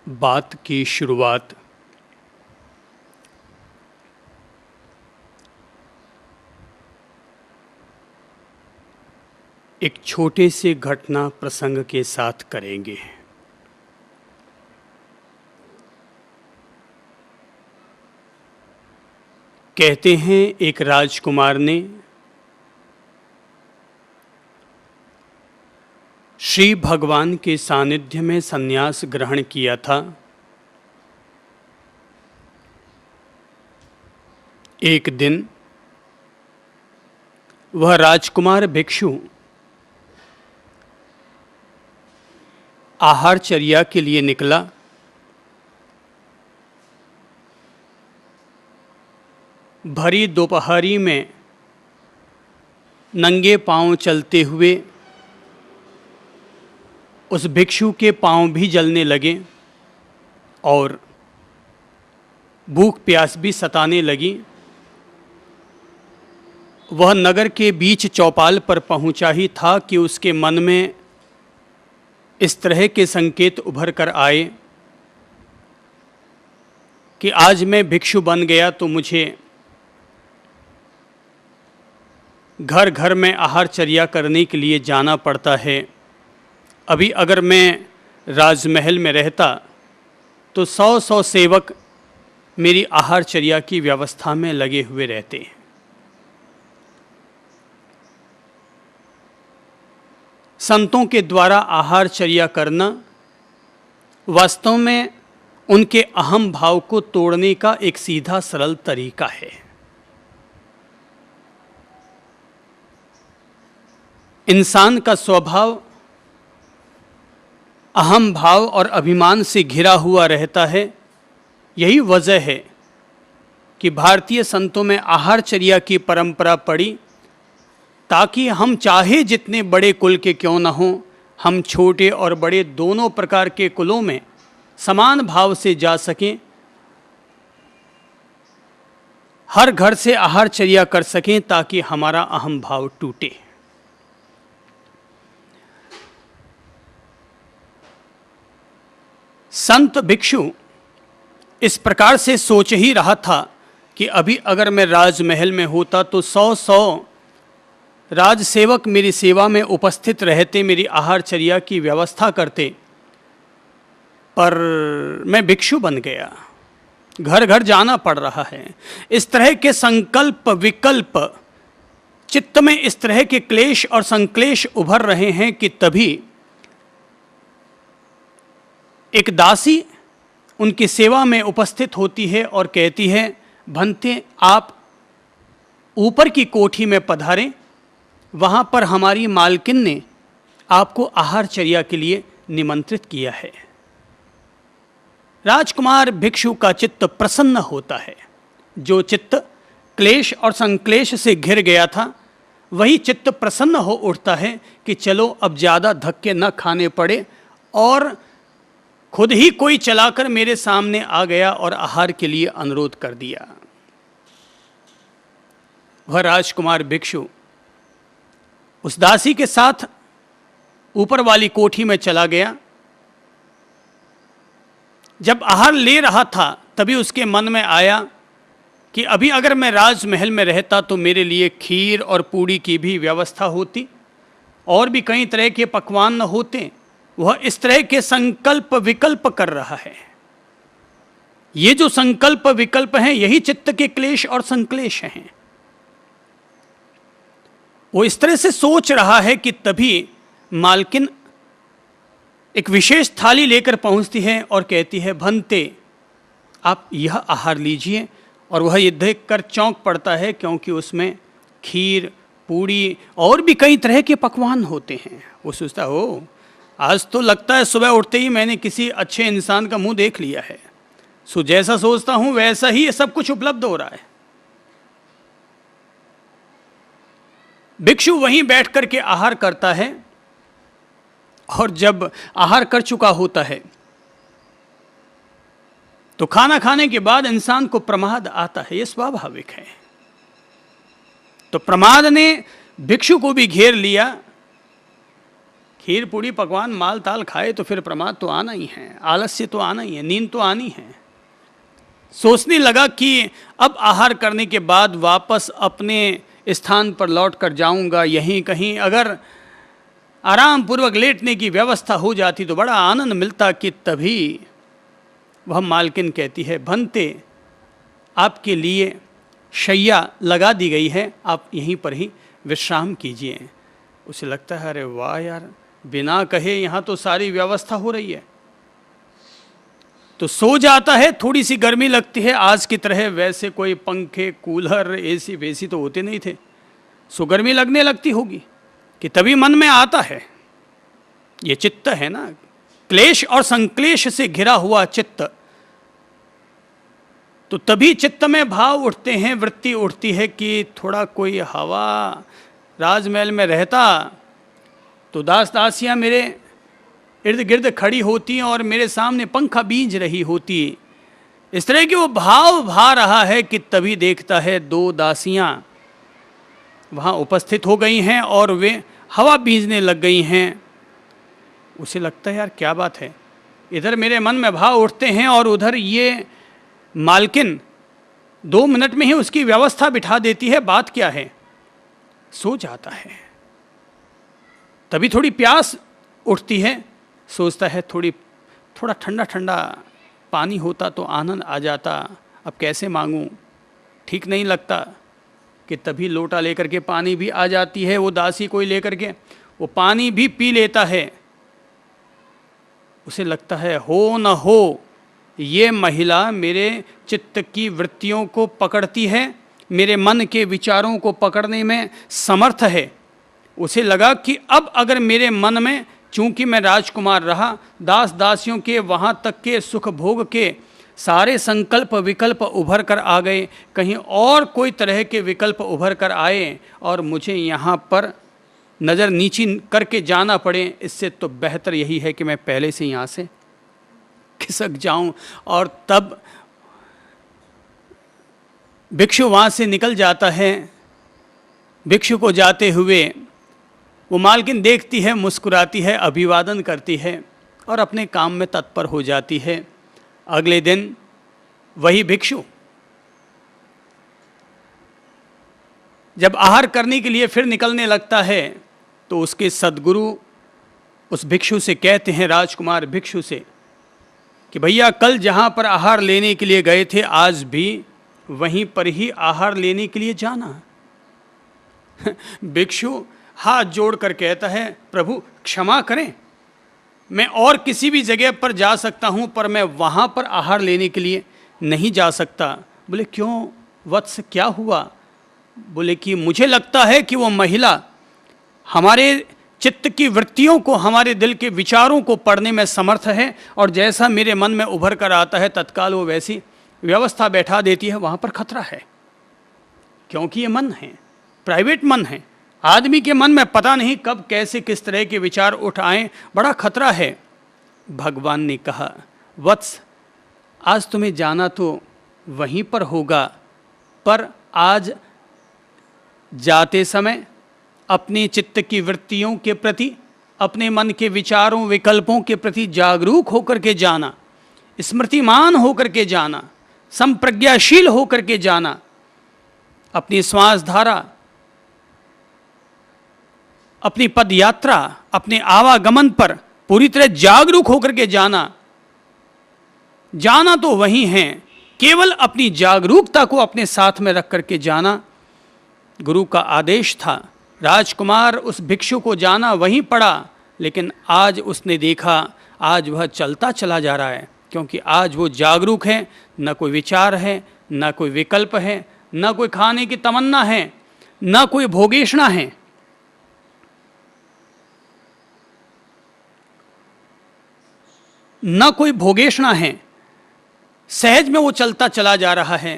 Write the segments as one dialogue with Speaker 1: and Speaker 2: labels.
Speaker 1: बात की शुरुआत एक छोटे से घटना प्रसंग के साथ करेंगे। कहते हैं एक राजकुमार ने श्री भगवान के सानिध्य में संन्यास ग्रहण किया था। एक दिन वह राजकुमार भिक्षु आहारचर्या के लिए निकला। भरी दोपहरी में नंगे पांव चलते हुए उस भिक्षु के पांव भी जलने लगे और भूख प्यास भी सताने लगी। वह नगर के बीच चौपाल पर पहुंचा ही था कि उसके मन में इस तरह के संकेत उभर कर आए कि आज मैं भिक्षु बन गया तो मुझे घर घर में आहारचर्या करने के लिए जाना पड़ता है। अभी अगर मैं राजमहल में रहता तो 100 सेवक मेरी आहारचर्या की व्यवस्था में लगे हुए रहते। संतों के द्वारा आहारचर्या करना वास्तव में उनके अहम भाव को तोड़ने का एक सीधा सरल तरीका है। इंसान का स्वभाव अहम भाव और अभिमान से घिरा हुआ रहता है। यही वजह है कि भारतीय संतों में आहारचर्या की परंपरा पड़ी ताकि हम चाहे जितने बड़े कुल के क्यों न हों, हम छोटे और बड़े दोनों प्रकार के कुलों में समान भाव से जा सकें, हर घर से आहारचर्या कर सकें ताकि हमारा अहम भाव टूटे। संत भिक्षु इस प्रकार से सोच ही रहा था कि अभी अगर मैं राजमहल में होता तो 100 राजसेवक मेरी सेवा में उपस्थित रहते, मेरी आहारचर्या की व्यवस्था करते, पर मैं भिक्षु बन गया, घर घर जाना पड़ रहा है। इस तरह के संकल्प विकल्प चित्त में इस तरह के क्लेश और संक्लेश उभर रहे हैं कि तभी एक दासी उनकी सेवा में उपस्थित होती है और कहती है, भंते आप ऊपर की कोठी में पधारें, वहाँ पर हमारी मालकिन ने आपको आहारचर्या के लिए निमंत्रित किया है। राजकुमार भिक्षु का चित्त प्रसन्न होता है। जो चित्त क्लेश और संक्लेश से घिर गया था वही चित्त प्रसन्न हो उठता है कि चलो अब ज़्यादा धक्के न खाने पड़े, और खुद ही कोई चलाकर मेरे सामने आ गया और आहार के लिए अनुरोध कर दिया। वह राजकुमार भिक्षु उस दासी के साथ ऊपर वाली कोठी में चला गया। जब आहार ले रहा था तभी उसके मन में आया कि अभी अगर मैं राजमहल में रहता तो मेरे लिए खीर और पूड़ी की भी व्यवस्था होती, और भी कई तरह के पकवान न होते। वह इस तरह के संकल्प विकल्प कर रहा है। ये जो संकल्प विकल्प हैं यही चित्त के क्लेश और संक्लेश हैं। वो इस तरह से सोच रहा है कि तभी मालकिन एक विशेष थाली लेकर पहुंचती है और कहती है, भंते आप यह आहार लीजिए। और वह ये देखकर चौंक पड़ता है क्योंकि उसमें खीर, पूड़ी और भी कई तरह के पकवान होते हैं। वो सोचता है, ओ आज तो लगता है सुबह उठते ही मैंने किसी अच्छे इंसान का मुंह देख लिया है। सो जैसा सोचता हूं वैसा ही सब कुछ उपलब्ध हो रहा है। भिक्षु वहीं बैठ करके आहार करता है, और जब आहार कर चुका होता है तो खाना खाने के बाद इंसान को प्रमाद आता है। यह स्वाभाविक है। तो प्रमाद ने भिक्षु को भी घेर लिया खीर पूड़ी पकवान माल ताल खाए तो फिर प्रमाद तो आना ही है, आलस्य तो आना ही है, नींद तो आनी है। सोचने लगा कि अब आहार करने के बाद वापस अपने स्थान पर लौट कर जाऊंगा, यहीं कहीं अगर आराम पूर्वक लेटने की व्यवस्था हो जाती तो बड़ा आनंद मिलता। कि तभी वह मालकिन कहती है, भंते आपके लिए शैया लगा दी गई है, आप यहीं पर ही विश्राम कीजिए। उसे लगता है अरे वाह यार, बिना कहे यहाँ तो सारी व्यवस्था हो रही है। तो सो जाता है। थोड़ी सी गर्मी लगती है, आज की तरह वैसे कोई पंखे कूलर एसी वेसी तो होते नहीं थे, सो गर्मी लगने लगती होगी। कि तभी मन में आता है, ये चित्त है ना, क्लेश और संक्लेश से घिरा हुआ चित्त, तो तभी चित्त में भाव उठते हैं, वृत्ति उठती है कि थोड़ा कोई हवा राजमहल में रहता तो दास दासियाँ मेरे इर्द गिर्द खड़ी होती और मेरे सामने पंखा बींज रही होती। इस तरह की वो भाव भा रहा है कि तभी देखता है दो दासियाँ वहाँ उपस्थित हो गई हैं और वे हवा बींजने लग गई हैं। उसे लगता है यार क्या बात है, इधर मेरे मन में भाव उठते हैं और उधर ये मालकिन 2 मिनट में ही उसकी व्यवस्था बिठा देती है, बात क्या है। सो जाता है। तभी थोड़ी प्यास उठती है, सोचता है थोड़ा ठंडा ठंडा पानी होता तो आनंद आ जाता, अब कैसे मांगूं, ठीक नहीं लगता। कि तभी लोटा लेकर के पानी भी आ जाती है वो दासी कोई लेकर के, वो पानी भी पी लेता है। उसे लगता है हो न हो ये महिला मेरे चित्त की वृत्तियों को पकड़ती है, मेरे मन के विचारों को पकड़ने में समर्थ है। उसे लगा कि अब अगर मेरे मन में, चूंकि मैं राजकुमार रहा, दास दासियों के वहाँ तक के सुख भोग के सारे संकल्प विकल्प उभर कर आ गए, कहीं और कोई तरह के विकल्प उभर कर आए और मुझे यहाँ पर नज़र नीची करके जाना पड़े, इससे तो बेहतर यही है कि मैं पहले से यहाँ से खिसक जाऊं। और तब भिक्षु वहाँ से निकल जाता है। भिक्षु को जाते हुए वो मालकिन देखती है, मुस्कुराती है, अभिवादन करती है और अपने काम में तत्पर हो जाती है। अगले दिन वही भिक्षु जब आहार करने के लिए फिर निकलने लगता है तो उसके सद्गुरु उस भिक्षु से कहते हैं, राजकुमार भिक्षु से, कि भैया कल जहाँ पर आहार लेने के लिए गए थे आज भी वहीं पर ही आहार लेने के लिए जाना। भिक्षु हाथ जोड़कर कहता है, प्रभु क्षमा करें, मैं और किसी भी जगह पर जा सकता हूँ पर मैं वहाँ पर आहार लेने के लिए नहीं जा सकता। बोले क्यों वत्स, क्या हुआ? बोले कि मुझे लगता है कि वो महिला हमारे चित्त की वृत्तियों को, हमारे दिल के विचारों को पढ़ने में समर्थ है और जैसा मेरे मन में उभर कर आता है तत्काल वो वैसी व्यवस्था बैठा देती है। वहाँ पर खतरा है, क्योंकि ये मन है, प्राइवेट मन है। आदमी के मन में पता नहीं कब कैसे किस तरह के विचार उठ आए, बड़ा खतरा है। भगवान ने कहा, वत्स आज तुम्हें जाना तो वहीं पर होगा, पर आज जाते समय अपने चित्त की वृत्तियों के प्रति, अपने मन के विचारों विकल्पों के प्रति जागरूक होकर के जाना, स्मृतिमान होकर के जाना, संप्रज्ञाशील होकर के जाना। अपनी श्वास धारा, अपनी पद यात्रा, अपने आवागमन पर पूरी तरह जागरूक होकर के जाना। जाना तो वही है, केवल अपनी जागरूकता को अपने साथ में रख करके जाना गुरु का आदेश था। राजकुमार उस भिक्षु को जाना वहीं पड़ा, लेकिन आज उसने देखा, आज वह चलता चला जा रहा है, क्योंकि आज वो जागरूक है। न कोई विचार है, न कोई विकल्प है, न कोई खाने की तमन्ना है, न कोई भोगेषणा है। न कोई भोगेषणा है, सहज में वो चलता चला जा रहा है।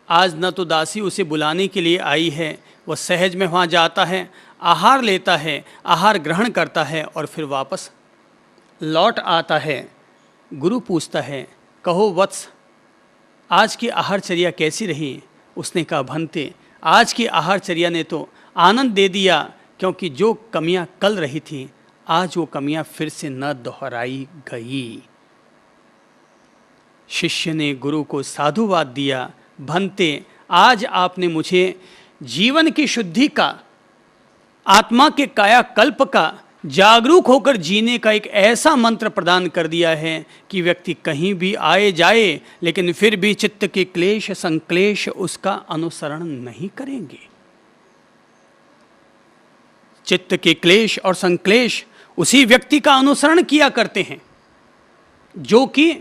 Speaker 1: आज न तो दासी उसे बुलाने के लिए आई है, वह सहज में वहाँ जाता है, आहार लेता है, आहार ग्रहण करता है और फिर वापस लौट आता है। गुरु पूछता है, कहो वत्स आज की आहारचर्या कैसी रही? उसने कहा, भंते आज की आहारचर्या ने तो आनंद दे दिया, क्योंकि जो कमियां कल रही थी आज वो कमियां फिर से न दोहराई गई। शिष्य ने गुरु को साधुवाद दिया, भंते आज आपने मुझे जीवन की शुद्धि का, आत्मा के कायाकल्प का, जागरूक होकर जीने का एक ऐसा मंत्र प्रदान कर दिया है कि व्यक्ति कहीं भी आए जाए लेकिन फिर भी चित्त के क्लेश संक्लेश उसका अनुसरण नहीं करेंगे। चित्त के क्लेश और संक्लेश उसी व्यक्ति का अनुसरण किया करते हैं जो कि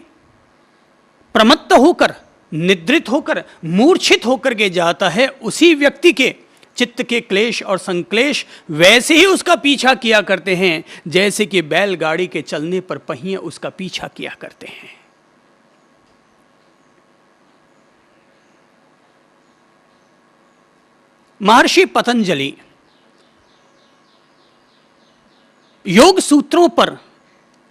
Speaker 1: प्रमत्त होकर, निद्रित होकर, मूर्छित होकर के जाता है। उसी व्यक्ति के चित्त के क्लेश और संक्लेश वैसे ही उसका पीछा किया करते हैं जैसे कि बैलगाड़ी के चलने पर पहिए उसका पीछा किया करते हैं। महर्षि पतंजलि योग सूत्रों पर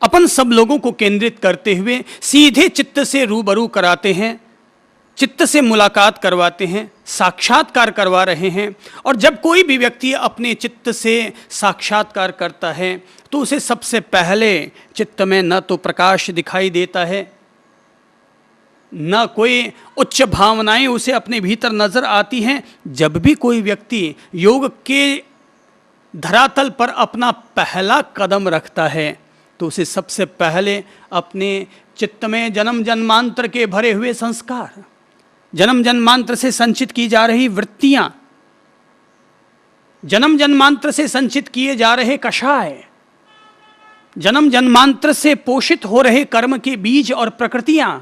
Speaker 1: अपन सब लोगों को केंद्रित करते हुए सीधे चित्त से रूबरू कराते हैं, चित्त से मुलाकात करवाते हैं, साक्षात्कार करवा रहे हैं। और जब कोई भी व्यक्ति अपने चित्त से साक्षात्कार करता है तो उसे सबसे पहले चित्त में न तो प्रकाश दिखाई देता है, न कोई उच्च भावनाएं उसे अपने भीतर नजर आती हैं। जब भी कोई व्यक्ति योग के धरातल पर अपना पहला कदम रखता है तो उसे सबसे पहले अपने चित्त में जन्म जन्मांतर के भरे हुए संस्कार, जन्म जन्मांतर से संचित की जा रही वृत्तियां, जन्म जन्मांतर से संचित किए जा रहे कषाय, जन्म जन्मांतर से पोषित हो रहे कर्म के बीज और प्रकृतियां,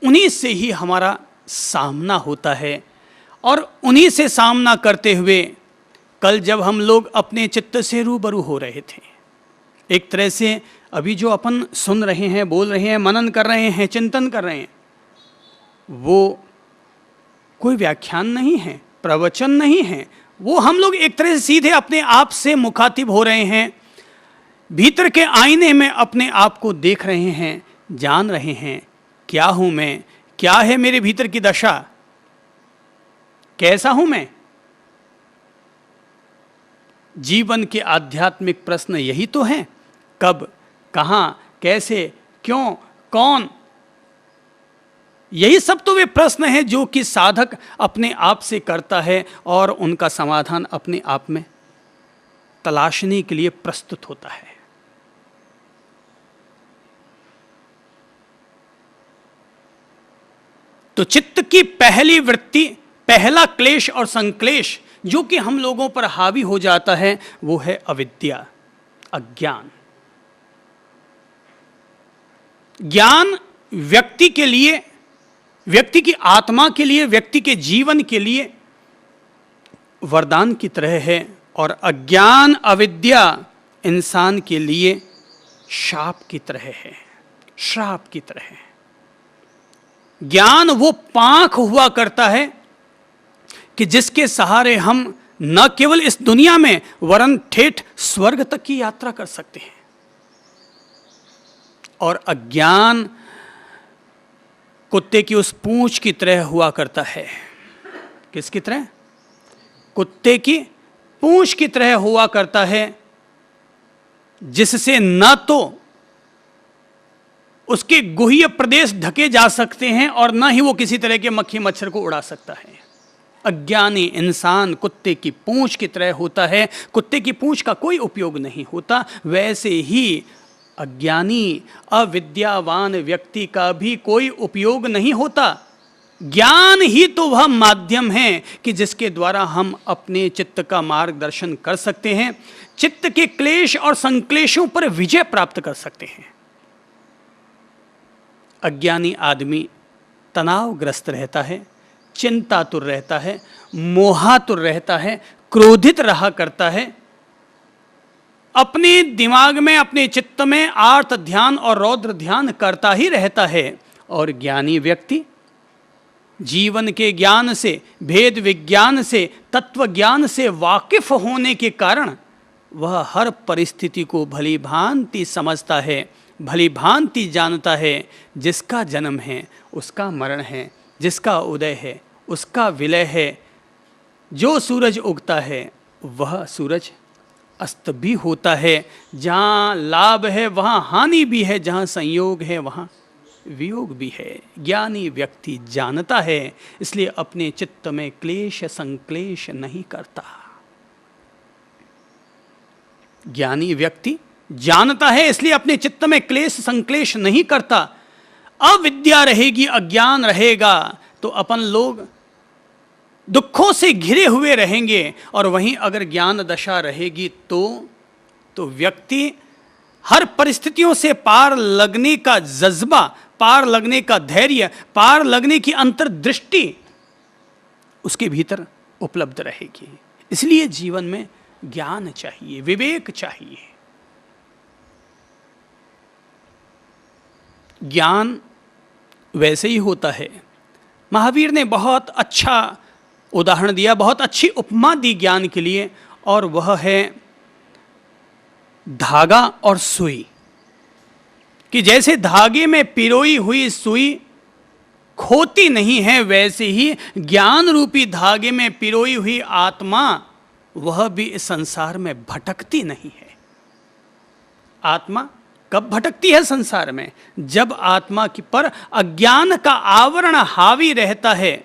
Speaker 1: उन्हीं से ही हमारा सामना होता है। और उन्हीं से सामना करते हुए कल जब हम लोग अपने चित्त से रूबरू हो रहे थे, एक तरह से अभी जो अपन सुन रहे हैं, बोल रहे हैं, मनन कर रहे हैं, चिंतन कर रहे हैं, वो कोई व्याख्यान नहीं है, प्रवचन नहीं है, वो हम लोग एक तरह से सीधे अपने आप से मुखातिब हो रहे हैं, भीतर के आईने में अपने आप को देख रहे हैं, जान रहे हैं क्या हूं मैं, क्या है मेरे भीतर की दशा, कैसा हूं मैं। जीवन के आध्यात्मिक प्रश्न यही तो हैं, कब, कहां, कैसे, क्यों, कौन। यही सब तो वे प्रश्न हैं जो कि साधक अपने आप से करता है और उनका समाधान अपने आप में तलाशने के लिए प्रस्तुत होता है। तो चित्त की पहली वृत्ति, पहला क्लेश और संक्लेश जो कि हम लोगों पर हावी हो जाता है वो है अविद्या, अज्ञान। ज्ञान व्यक्ति के लिए, व्यक्ति की आत्मा के लिए, व्यक्ति के जीवन के लिए वरदान की तरह है और अज्ञान, अविद्या इंसान के लिए शाप की तरह है, श्राप की तरह है। ज्ञान वो पांख हुआ करता है कि जिसके सहारे हम न केवल इस दुनिया में वरन ठेठ स्वर्ग तक की यात्रा कर सकते हैं। और अज्ञान कुत्ते की उस पूंछ की तरह हुआ करता है। किसकी तरह? कुत्ते की पूंछ की तरह हुआ करता है, जिससे न तो उसके गुह्य प्रदेश ढके जा सकते हैं और न ही वो किसी तरह के मक्खी मच्छर को उड़ा सकता है। अज्ञानी इंसान कुत्ते की पूंछ की तरह होता है, कुत्ते की पूंछ का कोई उपयोग नहीं होता। वैसे ही अज्ञानी अविद्यावान व्यक्ति का भी कोई उपयोग नहीं होता। ज्ञान ही तो वह माध्यम है कि जिसके द्वारा हम अपने चित्त का मार्गदर्शन कर सकते हैं, चित्त के क्लेश और संक्लेशों पर विजय प्राप्त कर सकते हैं। अज्ञानी आदमी तनावग्रस्त रहता है, चिंतातुर रहता है, मोहातुर रहता है, क्रोधित रहा करता है, अपने दिमाग में, अपने चित्त में आर्त ध्यान और रौद्र ध्यान करता ही रहता है। और ज्ञानी व्यक्ति जीवन के ज्ञान से, भेद विज्ञान से, तत्व ज्ञान से वाकिफ होने के कारण वह हर परिस्थिति को भली भांति समझता है, भली भांति जानता है। जिसका जन्म है उसका मरण है, जिसका उदय है उसका विलय है। जो सूरज उगता है वह सूरज अस्त भी होता है। जहाँ लाभ है वहाँ हानि भी है, जहाँ संयोग है वहाँ वियोग भी है। ज्ञानी व्यक्ति जानता है, इसलिए अपने चित्त में क्लेश संक्लेश नहीं करता। ज्ञानी व्यक्ति जानता है, इसलिए अपने चित्त में क्लेश संक्लेश नहीं करता। अविद्या रहेगी, अज्ञान रहेगा, तो अपन लोग दुखों से घिरे हुए रहेंगे। और वहीं अगर ज्ञान दशा रहेगी तो व्यक्ति हर परिस्थितियों से पार लगने का जज्बा, पार लगने का धैर्य, पार लगने की अंतर्दृष्टि उसके भीतर उपलब्ध रहेगी। इसलिए जीवन में ज्ञान चाहिए, विवेक चाहिए। ज्ञान वैसे ही होता है। महावीर ने बहुत अच्छा उदाहरण दिया, बहुत अच्छी उपमा दी ज्ञान के लिए, और वह है धागा और सुई। कि जैसे धागे में पिरोई हुई सुई खोती नहीं है, वैसे ही ज्ञान रूपी धागे में पिरोई हुई आत्मा वह भी इस संसार में भटकती नहीं है। आत्मा कब भटकती है संसार में? जब आत्मा की पर अज्ञान का आवरण हावी रहता है।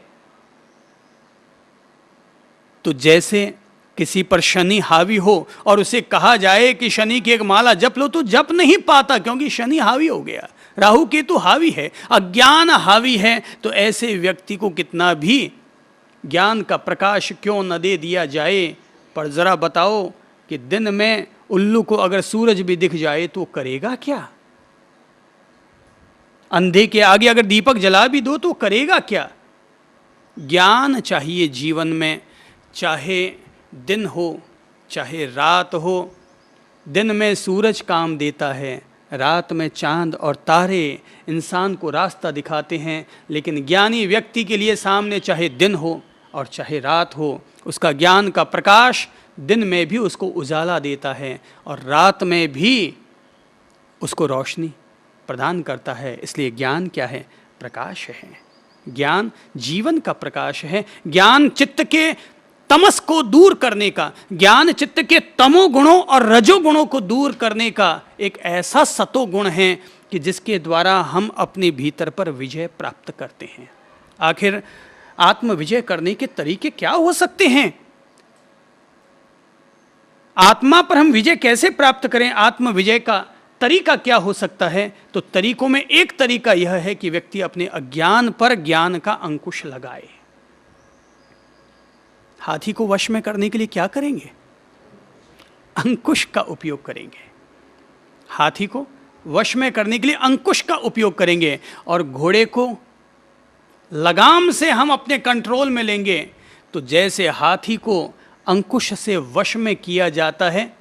Speaker 1: तो जैसे किसी पर शनि हावी हो और उसे कहा जाए कि शनि की एक माला जप लो, तो जप नहीं पाता, क्योंकि शनि हावी हो गया, राहु केतु हावी है, अज्ञान हावी है। तो ऐसे व्यक्ति को कितना भी ज्ञान का प्रकाश क्यों न दे दिया जाए, पर जरा बताओ कि दिन में उल्लू को अगर सूरज भी दिख जाए तो करेगा क्या? अंधे के आगे अगर दीपक जला भी दो तो करेगा क्या? ज्ञान चाहिए जीवन में, चाहे दिन हो चाहे रात हो। दिन में सूरज काम देता है, रात में चांद और तारे इंसान को रास्ता दिखाते हैं। लेकिन ज्ञानी व्यक्ति के लिए सामने चाहे दिन हो और चाहे रात हो, उसका ज्ञान का प्रकाश दिन में भी उसको उजाला देता है और रात में भी उसको रोशनी प्रदान करता है। इसलिए ज्ञान क्या है? प्रकाश है। ज्ञान जीवन का प्रकाश है। ज्ञान चित्त के तमस को दूर करने का, ज्ञान चित्त के तमोगुणों और रजोगुणों को दूर करने का एक ऐसा सतोगुण है कि जिसके द्वारा हम अपने भीतर पर विजय प्राप्त करते हैं। आखिर आत्म विजय करने के तरीके क्या हो सकते हैं? आत्मा पर हम विजय कैसे प्राप्त करें? आत्म विजय का तरीका क्या हो सकता है? तो तरीकों में एक तरीका यह है कि व्यक्ति अपने अज्ञान पर ज्ञान का अंकुश लगाए। हाथी को वश में करने के लिए क्या करेंगे? अंकुश का उपयोग करेंगे। हाथी को वश में करने के लिए अंकुश का उपयोग करेंगे। और घोड़े को लगाम से हम अपने कंट्रोल में लेंगे। तो जैसे हाथी को अंकुश से वश में किया जाता है,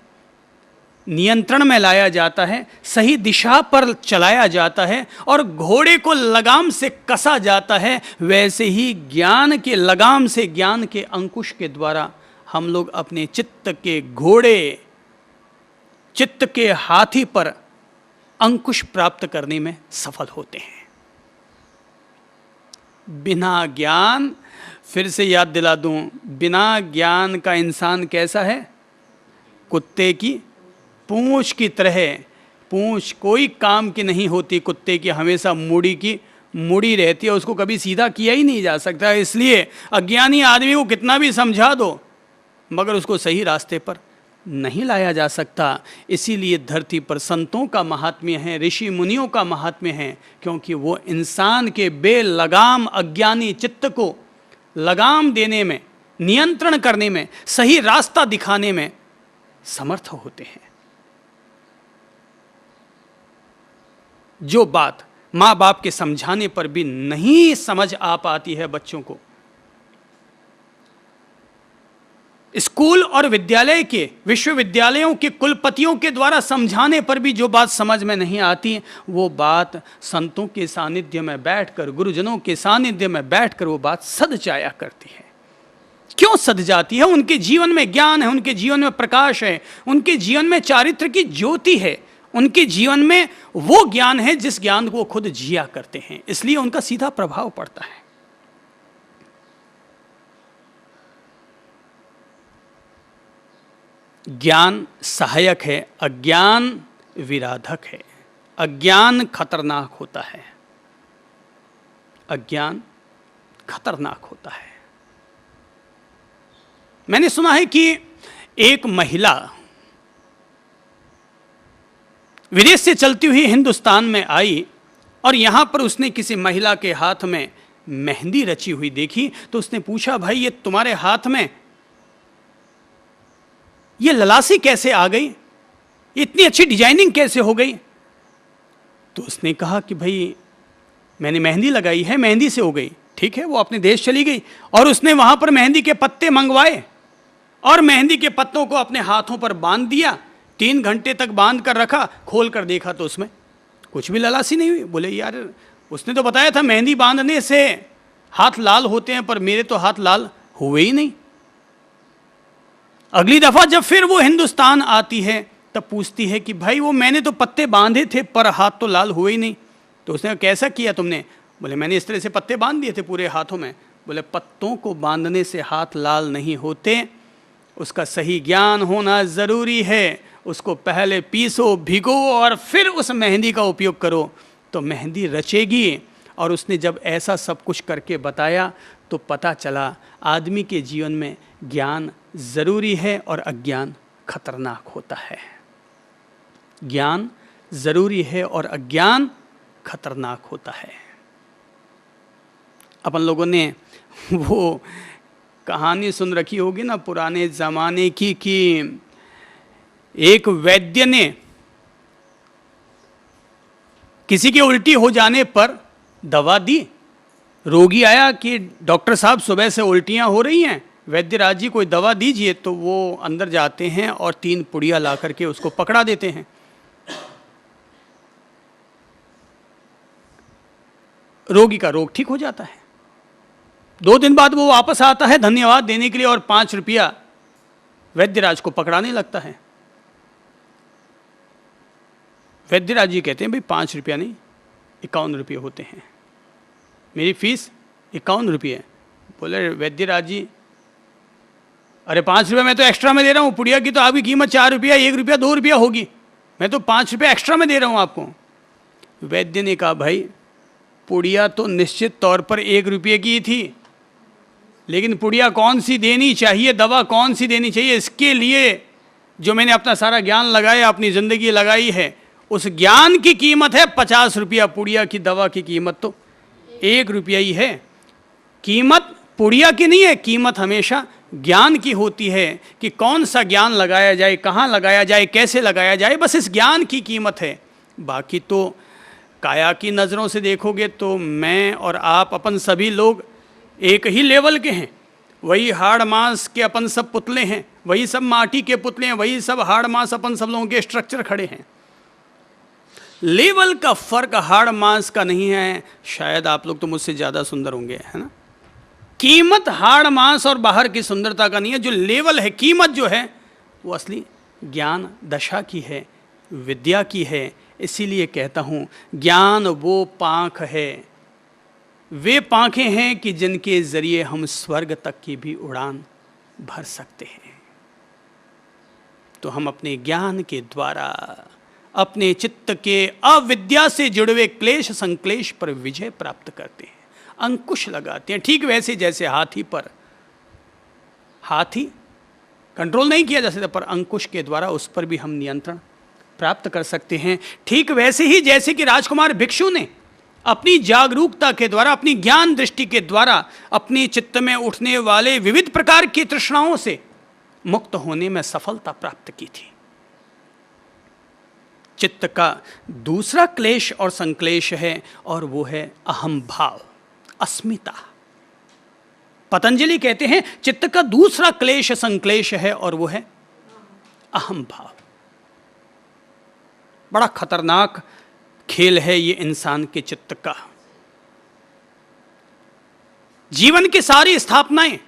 Speaker 1: नियंत्रण में लाया जाता है, सही दिशा पर चलाया जाता है और घोड़े को लगाम से कसा जाता है, वैसे ही ज्ञान के लगाम से, ज्ञान के अंकुश के द्वारा हम लोग अपने चित्त के घोड़े, चित्त के हाथी पर अंकुश प्राप्त करने में सफल होते हैं। बिना ज्ञान, फिर से याद दिला दूं, बिना ज्ञान का इंसान कैसा है? कुत्ते की पूंछ की तरह। पूंछ कोई काम की नहीं होती कुत्ते की, हमेशा मुड़ी की मुड़ी रहती है, उसको कभी सीधा किया ही नहीं जा सकता। इसलिए अज्ञानी आदमी को कितना भी समझा दो मगर उसको सही रास्ते पर नहीं लाया जा सकता। इसीलिए धरती पर संतों का महात्म्य है, ऋषि मुनियों का महात्म्य है, क्योंकि वो इंसान के बेलगाम अज्ञानी चित्त को लगाम देने में, नियंत्रण करने में, सही रास्ता दिखाने में समर्थ होते हैं। जो बात माँ बाप के समझाने पर भी नहीं समझ आ पाती है बच्चों को, स्कूल और विद्यालय के, विश्वविद्यालयों के कुलपतियों के द्वारा समझाने पर भी जो बात समझ में नहीं आती, वो बात संतों के सानिध्य में बैठकर, गुरुजनों के सानिध्य में बैठकर वो बात सद जाया करती है। क्यों सद जाती है? उनके जीवन में ज्ञान है, उनके जीवन में प्रकाश है, उनके जीवन में चारित्र की ज्योति है, उनके जीवन में वो ज्ञान है जिस ज्ञान को वो खुद जिया करते हैं। इसलिए उनका सीधा प्रभाव पड़ता है। ज्ञान सहायक है, अज्ञान विराधक है। अज्ञान खतरनाक होता है, अज्ञान खतरनाक होता है। मैंने सुना है कि एक महिला विदेश से चलती हुई हिंदुस्तान में आई और यहां पर उसने किसी महिला के हाथ में मेहंदी रची हुई देखी, तो उसने पूछा, भाई ये तुम्हारे हाथ में ये ललासी कैसे आ गई, इतनी अच्छी डिजाइनिंग कैसे हो गई? तो उसने कहा कि भाई मैंने मेहंदी लगाई है, मेहंदी से हो गई। ठीक है, वो अपने देश चली गई और उसने वहां पर मेहंदी के पत्ते मंगवाए और मेहंदी के पत्तों को अपने हाथों पर बांध दिया। 3 घंटे तक बांध कर रखा, खोल कर देखा तो उसमें कुछ भी ललासी नहीं हुई। बोले यार उसने तो बताया था मेहंदी बांधने से हाथ लाल होते हैं, पर मेरे तो हाथ लाल हुए ही नहीं। अगली दफा जब फिर वो हिंदुस्तान आती है तब पूछती है कि भाई वो मैंने तो पत्ते बांधे थे पर हाथ तो लाल हुए ही नहीं। तो उसने कहा कैसा किया तुमने? बोले मैंने इस तरह से पत्ते बांध दिए थे पूरे हाथों में। बोले पत्तों को बांधने से हाथ लाल नहीं होते, उसका सही ज्ञान होना ज़रूरी है। उसको पहले पीसो, भिगो और फिर उस मेहंदी का उपयोग करो तो मेहंदी रचेगी। और उसने जब ऐसा सब कुछ करके बताया तो पता चला आदमी के जीवन में ज्ञान ज़रूरी है और अज्ञान खतरनाक होता है। ज्ञान ज़रूरी है और अज्ञान खतरनाक होता है। अपन लोगों ने वो कहानी सुन रखी होगी ना पुराने ज़माने की, कि एक वैद्य ने किसी के उल्टी हो जाने पर दवा दी। रोगी आया कि डॉक्टर साहब सुबह से उल्टियां हो रही हैं, वैद्य राज जी कोई दवा दीजिए। तो वो अंदर जाते हैं और 3 पुड़िया ला करके उसको पकड़ा देते हैं। रोगी का रोग ठीक हो जाता है। 2 दिन बाद वो वापस आता है धन्यवाद देने के लिए और 5 रुपया वैद्यराज को पकड़ाने लगता है। वैद्यराज जी कहते हैं भाई 5 रुपया नहीं 51 रुपये होते हैं, मेरी फीस 51 रुपये। बोले वैद्यराज जी अरे 5 रुपये मैं तो एक्स्ट्रा में दे रहा हूँ, पुड़िया की तो आपकी कीमत 4 रुपया 1 रुपया 2 रुपया होगी, मैं तो 5 रुपये एक्स्ट्रा में दे रहा हूँ आपको। वैद्य ने कहा भाई पुड़िया तो निश्चित तौर पर 1 रुपये की थी, लेकिन पुड़िया कौन सी देनी चाहिए, दवा कौन सी देनी चाहिए, इसके लिए जो मैंने अपना सारा ज्ञान लगाया, अपनी ज़िंदगी लगाई है, उस ज्ञान की कीमत है 50 रुपया। पुड़िया की दवा की कीमत तो 1 रुपया ही है। कीमत पुड़िया की नहीं है, कीमत हमेशा ज्ञान की होती है कि कौन सा ज्ञान लगाया जाए, कहाँ लगाया जाए, कैसे लगाया जाए, बस इस ज्ञान की कीमत है। बाकी तो काया की नज़रों से देखोगे तो मैं और आप अपन सभी लोग एक ही लेवल के हैं। वही हाड़ मांस के अपन सब पुतले हैं, वही सब माटी के पुतले हैं, वही सब हाड़ मांस अपन सब लोगों के स्ट्रक्चर खड़े हैं। लेवल का फर्क हाड़ मांस का नहीं है। शायद आप लोग तो मुझसे ज़्यादा सुंदर होंगे, है ना। कीमत हाड़ मांस और बाहर की सुंदरता का नहीं है, जो लेवल है, कीमत जो है वो असली ज्ञान दशा की है, विद्या की है। इसीलिए कहता हूँ ज्ञान वो पांख है, वे पांखें हैं कि जिनके जरिए हम स्वर्ग तक की भी उड़ान भर सकते हैं। तो हम अपने ज्ञान के द्वारा अपने चित्त के अविद्या से जुड़े हुए क्लेश संक्लेश पर विजय प्राप्त करते हैं, अंकुश लगाते हैं। ठीक वैसे जैसे हाथी पर, हाथी कंट्रोल नहीं किया जा सकता, पर अंकुश के द्वारा उस पर भी हम नियंत्रण प्राप्त कर सकते हैं। ठीक वैसे ही जैसे कि राजकुमार भिक्षु ने अपनी जागरूकता के द्वारा, अपनी ज्ञान दृष्टि के द्वारा अपनी चित्त में उठने वाले विविध प्रकार की तृष्णाओं से मुक्त होने में सफलता प्राप्त की थी। चित्त का दूसरा क्लेश और संक्लेश है और वो है अहम भाव, अस्मिता। पतंजलि कहते हैं चित्त का दूसरा क्लेश संक्लेश है और वो है अहम भाव। बड़ा खतरनाक खेल है ये इंसान के चित्त का। जीवन की सारी स्थापनाएं,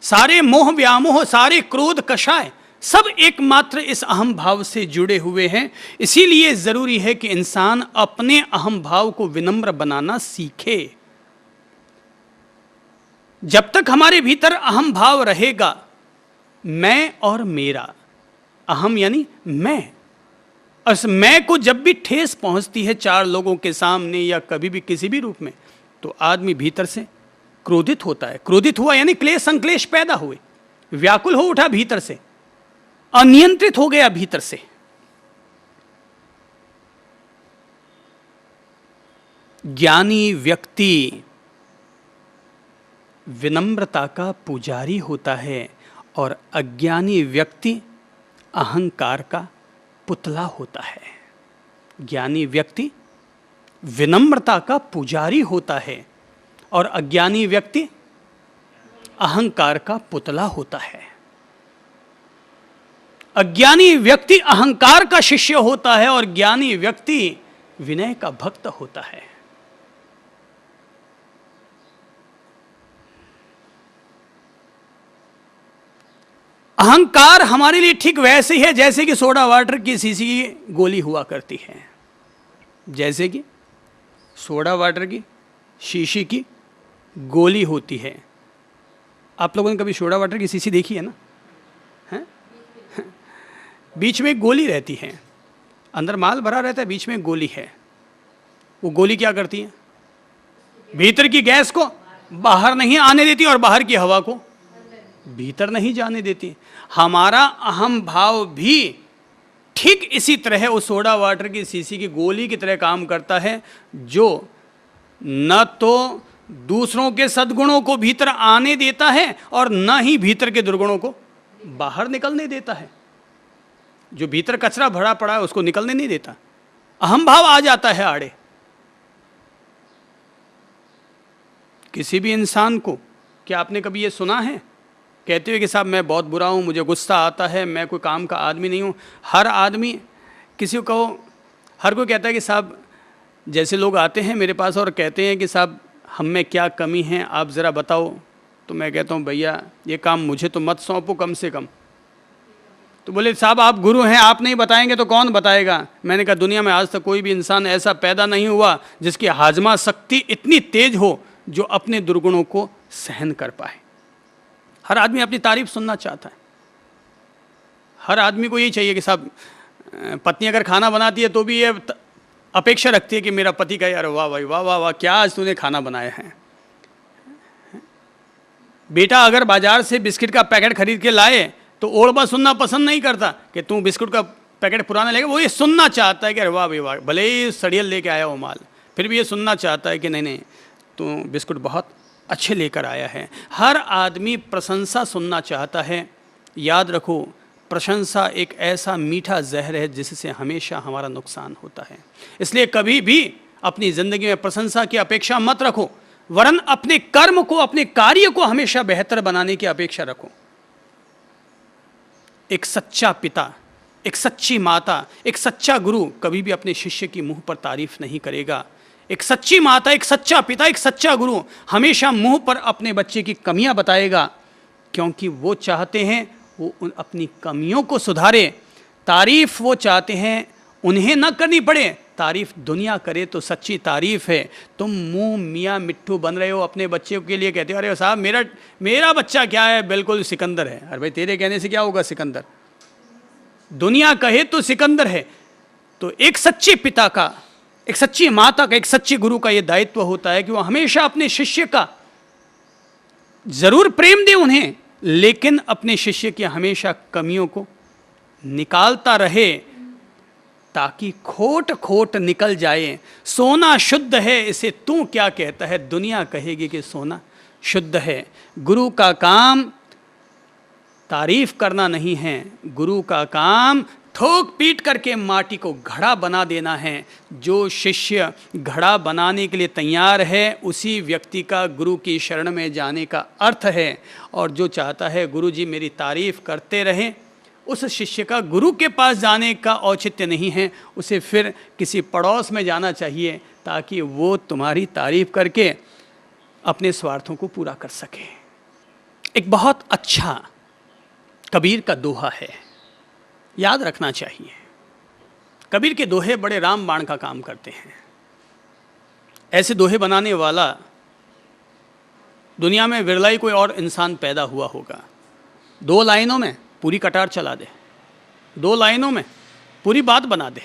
Speaker 1: सारे मोह व्यामोह, सारे क्रोध कषाय सब एकमात्र इस अहम भाव से जुड़े हुए हैं। इसीलिए जरूरी है कि इंसान अपने अहम भाव को विनम्र बनाना सीखे। जब तक हमारे भीतर अहम भाव रहेगा, मैं और मेरा, अहम यानी मैं। और इस मैं को जब भी ठेस पहुंचती है चार लोगों के सामने या कभी भी किसी भी रूप में, तो आदमी भीतर से क्रोधित होता है। क्रोधित हुआ यानी क्लेश संक्लेश पैदा हुए, व्याकुल हो उठा भीतर से, अनियंत्रित हो गया भीतर से। ज्ञानी व्यक्ति विनम्रता का पुजारी होता है और अज्ञानी व्यक्ति अहंकार का पुतला होता है। ज्ञानी व्यक्ति विनम्रता का पुजारी होता है और अज्ञानी व्यक्ति अहंकार का पुतला होता है। अज्ञानी व्यक्ति अहंकार का शिष्य होता है और ज्ञानी व्यक्ति विनय का भक्त होता है। अहंकार हमारे लिए ठीक वैसे ही है जैसे कि सोडा वाटर की शीशी की गोली हुआ करती है। जैसे कि सोडा वाटर की शीशी की गोली होती है। आप लोगों ने कभी सोडा वाटर की शीशी देखी है ना? हैं? बीच में एक गोली रहती है, अंदर माल भरा रहता है, बीच में एक गोली है। वो गोली क्या करती है? भीतर की गैस को बाहर नहीं आने देती और बाहर की हवा को भीतर नहीं जाने देती। हमारा अहम भाव भी ठीक इसी तरह उस सोडा वाटर की शीशी की गोली की तरह काम करता है, जो न तो दूसरों के सद्गुणों को भीतर आने देता है और न ही भीतर के दुर्गुणों को बाहर निकलने देता है। जो भीतर कचरा भरा पड़ा है उसको निकलने नहीं देता, अहम भाव आ जाता है आड़े। किसी भी इंसान को, क्या आपने कभी ये सुना है कहते हुए कि साहब मैं बहुत बुरा हूँ, मुझे गुस्सा आता है, मैं कोई काम का आदमी नहीं हूँ? हर आदमी, किसी को कहो, हर कोई कहता है कि साहब, जैसे लोग आते हैं मेरे पास और कहते हैं कि साहब हम में क्या कमी है आप ज़रा बताओ, तो मैं कहता हूँ भैया ये काम मुझे तो मत सौंपो कम से कम। तो बोले साहब आप गुरु हैं, आप नहीं बताएंगे तो कौन बताएगा? मैंने कहा दुनिया में आज तक कोई भी इंसान ऐसा पैदा नहीं हुआ जिसकी हाजमा शक्ति इतनी तेज हो जो अपने दुर्गुणों को सहन कर पाए। हर आदमी अपनी तारीफ सुनना चाहता है। हर आदमी को यही चाहिए कि साहब, पत्नी अगर खाना बनाती है तो भी ये अपेक्षा रखती है कि मेरा पति कहे अरे वाह भाई वाह वाह वाह क्या आज तूने खाना बनाया है। बेटा अगर बाजार से बिस्किट का पैकेट खरीद के लाए तो ओढ़बा सुनना पसंद नहीं करता कि तू बिस्कुट का पैकेट पुराना लेगा, वो ये सुनना चाहता है कि अरे वाह भाई वाह, भले ही सड़ियल लेके आया हो माल, फिर भी ये सुनना चाहता है कि नहीं नहीं तू बिस्कुट बहुत अच्छे लेकर आया है। हर आदमी प्रशंसा सुनना चाहता है। याद रखो, प्रशंसा एक ऐसा मीठा जहर है जिससे हमेशा हमारा नुकसान होता है। इसलिए कभी भी अपनी ज़िंदगी में प्रशंसा की अपेक्षा मत रखो, वरन अपने कर्म को, अपने कार्य को हमेशा बेहतर बनाने की अपेक्षा रखो। एक सच्चा पिता, एक सच्ची माता, एक सच्चा गुरु कभी भी अपने शिष्य की मुंह पर तारीफ नहीं करेगा। एक सच्ची माता, एक सच्चा पिता, एक सच्चा गुरु हमेशा मुंह पर अपने बच्चे की कमियां बताएगा, क्योंकि वो चाहते हैं वो अपनी कमियों को सुधारे। तारीफ वो चाहते हैं उन्हें न करनी पड़े, तारीफ दुनिया करे तो सच्ची तारीफ है। तुम मुंह मियाँ मिट्ठू बन रहे हो अपने बच्चे के लिए, कहते हो अरे साहब मेरा बच्चा क्या है, बिल्कुल सिकंदर है। अरे भाई तेरे कहने से क्या होगा सिकंदर? दुनिया कहे तो सिकंदर है। तो एक सच्चे पिता का, एक सच्ची माता का, एक सच्चे गुरु का यह दायित्व होता है कि वो हमेशा अपने शिष्य का जरूर प्रेम दे उन्हें, लेकिन अपने शिष्य की हमेशा कमियों को निकालता रहे ताकि खोट खोट निकल जाए। सोना शुद्ध है इसे तू क्या कहता है, दुनिया कहेगी कि सोना शुद्ध है। गुरु का काम तारीफ करना नहीं है, गुरु का काम ठोक पीट करके माटी को घड़ा बना देना है। जो शिष्य घड़ा बनाने के लिए तैयार है उसी व्यक्ति का गुरु की शरण में जाने का अर्थ है। और जो चाहता है गुरु जी मेरी तारीफ करते रहें, उस शिष्य का गुरु के पास जाने का औचित्य नहीं है, उसे फिर किसी पड़ोस में जाना चाहिए ताकि वो तुम्हारी तारीफ करके अपने स्वार्थों को पूरा कर सके। एक बहुत अच्छा कबीर का दोहा है, याद रखना चाहिए। कबीर के दोहे बड़े रामबाण का काम करते हैं। ऐसे दोहे बनाने वाला दुनिया में विरला ही कोई और इंसान पैदा हुआ होगा। 2 लाइनों में पूरी कटार चला दे। 2 लाइनों में पूरी बात बना दे।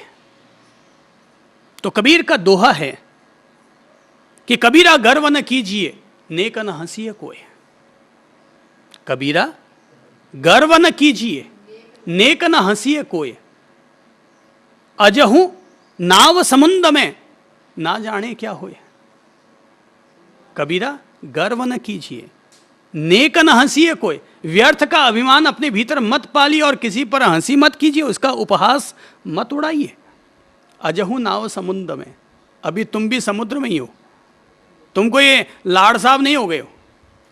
Speaker 1: तो कबीर का दोहा है कि कबीरा गर्व न कीजिए नेक न हंसिए कोय। कबीरा गर्व न कीजिए नेक न हंसिए कोय। अजहू नाव समुद्र में ना जाने क्या होए। कबीरा गर्व न कीजिए नेक न हंसिए कोई। व्यर्थ का अभिमान अपने भीतर मत पालिए और किसी पर हंसी मत कीजिए, उसका उपहास मत उड़ाइए। अजहू नाव समुद्र में, अभी तुम भी समुद्र में ही हो। तुम कोई लाड़ साहब नहीं हो गए हो,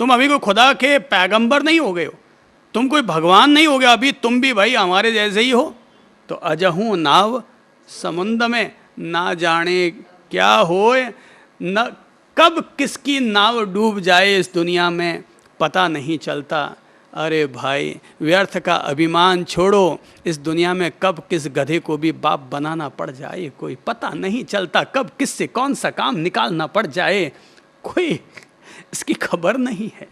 Speaker 1: तुम अभी कोई खुदा के पैगंबर नहीं हो गए हो, तुम कोई भगवान नहीं हो गया, अभी तुम भी भाई हमारे जैसे ही हो। तो अजहू नाव समुद्र में ना जाने क्या होए, न कब किसकी नाव डूब जाए इस दुनिया में पता नहीं चलता। अरे भाई व्यर्थ का अभिमान छोड़ो, इस दुनिया में कब किस गधे को भी बाप बनाना पड़ जाए कोई पता नहीं चलता। कब किससे कौन सा काम निकालना पड़ जाए कोई इसकी खबर नहीं है।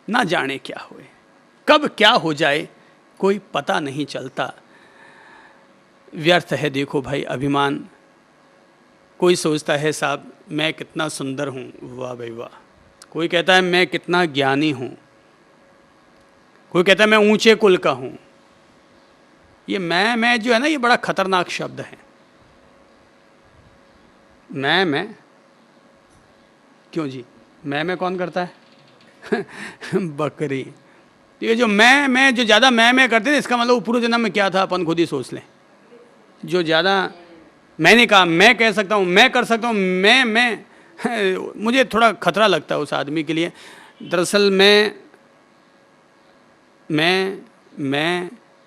Speaker 1: ना जाने क्या होए, कब क्या हो जाए कोई पता नहीं चलता। व्यर्थ है देखो भाई अभिमान। कोई सोचता है साहब मैं कितना सुंदर हूँ, वाह भाई वाह। कोई कहता है मैं कितना ज्ञानी हूँ, कोई कहता है मैं ऊंचे कुल का हूँ। ये मैं जो है ना, ये बड़ा खतरनाक शब्द है। मैं क्यों जी, मैं कौन करता है बकरी। ये जो मैं जो ज़्यादा मैं करते थे, इसका मतलब पूर्व जन्म में क्या था अपन खुद ही सोच लें। जो ज़्यादा मैंने कहा मैं कह सकता हूँ, मैं कर सकता हूँ, मैं मुझे थोड़ा खतरा लगता है उस आदमी के लिए। दरअसल मैं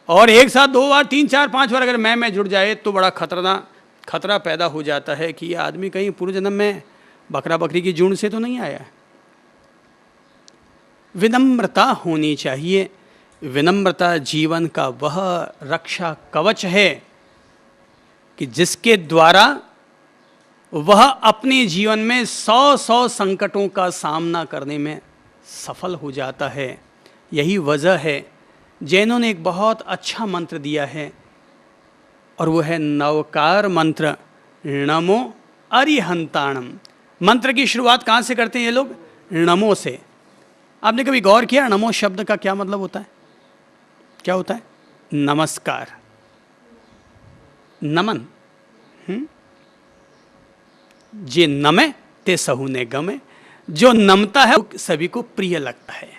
Speaker 1: और एक साथ 2 बार 3 4 5 बार अगर मैं जुड़ जाए तो बड़ा खतरा पैदा हो जाता है कि ये आदमी कहीं पूर्व जन्म में बकरा बकरी की जून से तो नहीं आया है। विनम्रता होनी चाहिए। विनम्रता जीवन का वह रक्षा कवच है कि जिसके द्वारा वह अपने जीवन में 100 संकटों का सामना करने में सफल हो जाता है। यही वजह है जैनों ने एक बहुत अच्छा मंत्र दिया है और वो है नवकार मंत्र, नमो अरिहंताणम। मंत्र की शुरुआत कहाँ से करते हैं ये लोग? नमो से। आपने कभी गौर किया नमो शब्द का क्या मतलब होता है? क्या होता है? नमस्कार, नमन। जे नमे ते सहु ने गमे। जो नमता है वो सभी को प्रिय लगता है।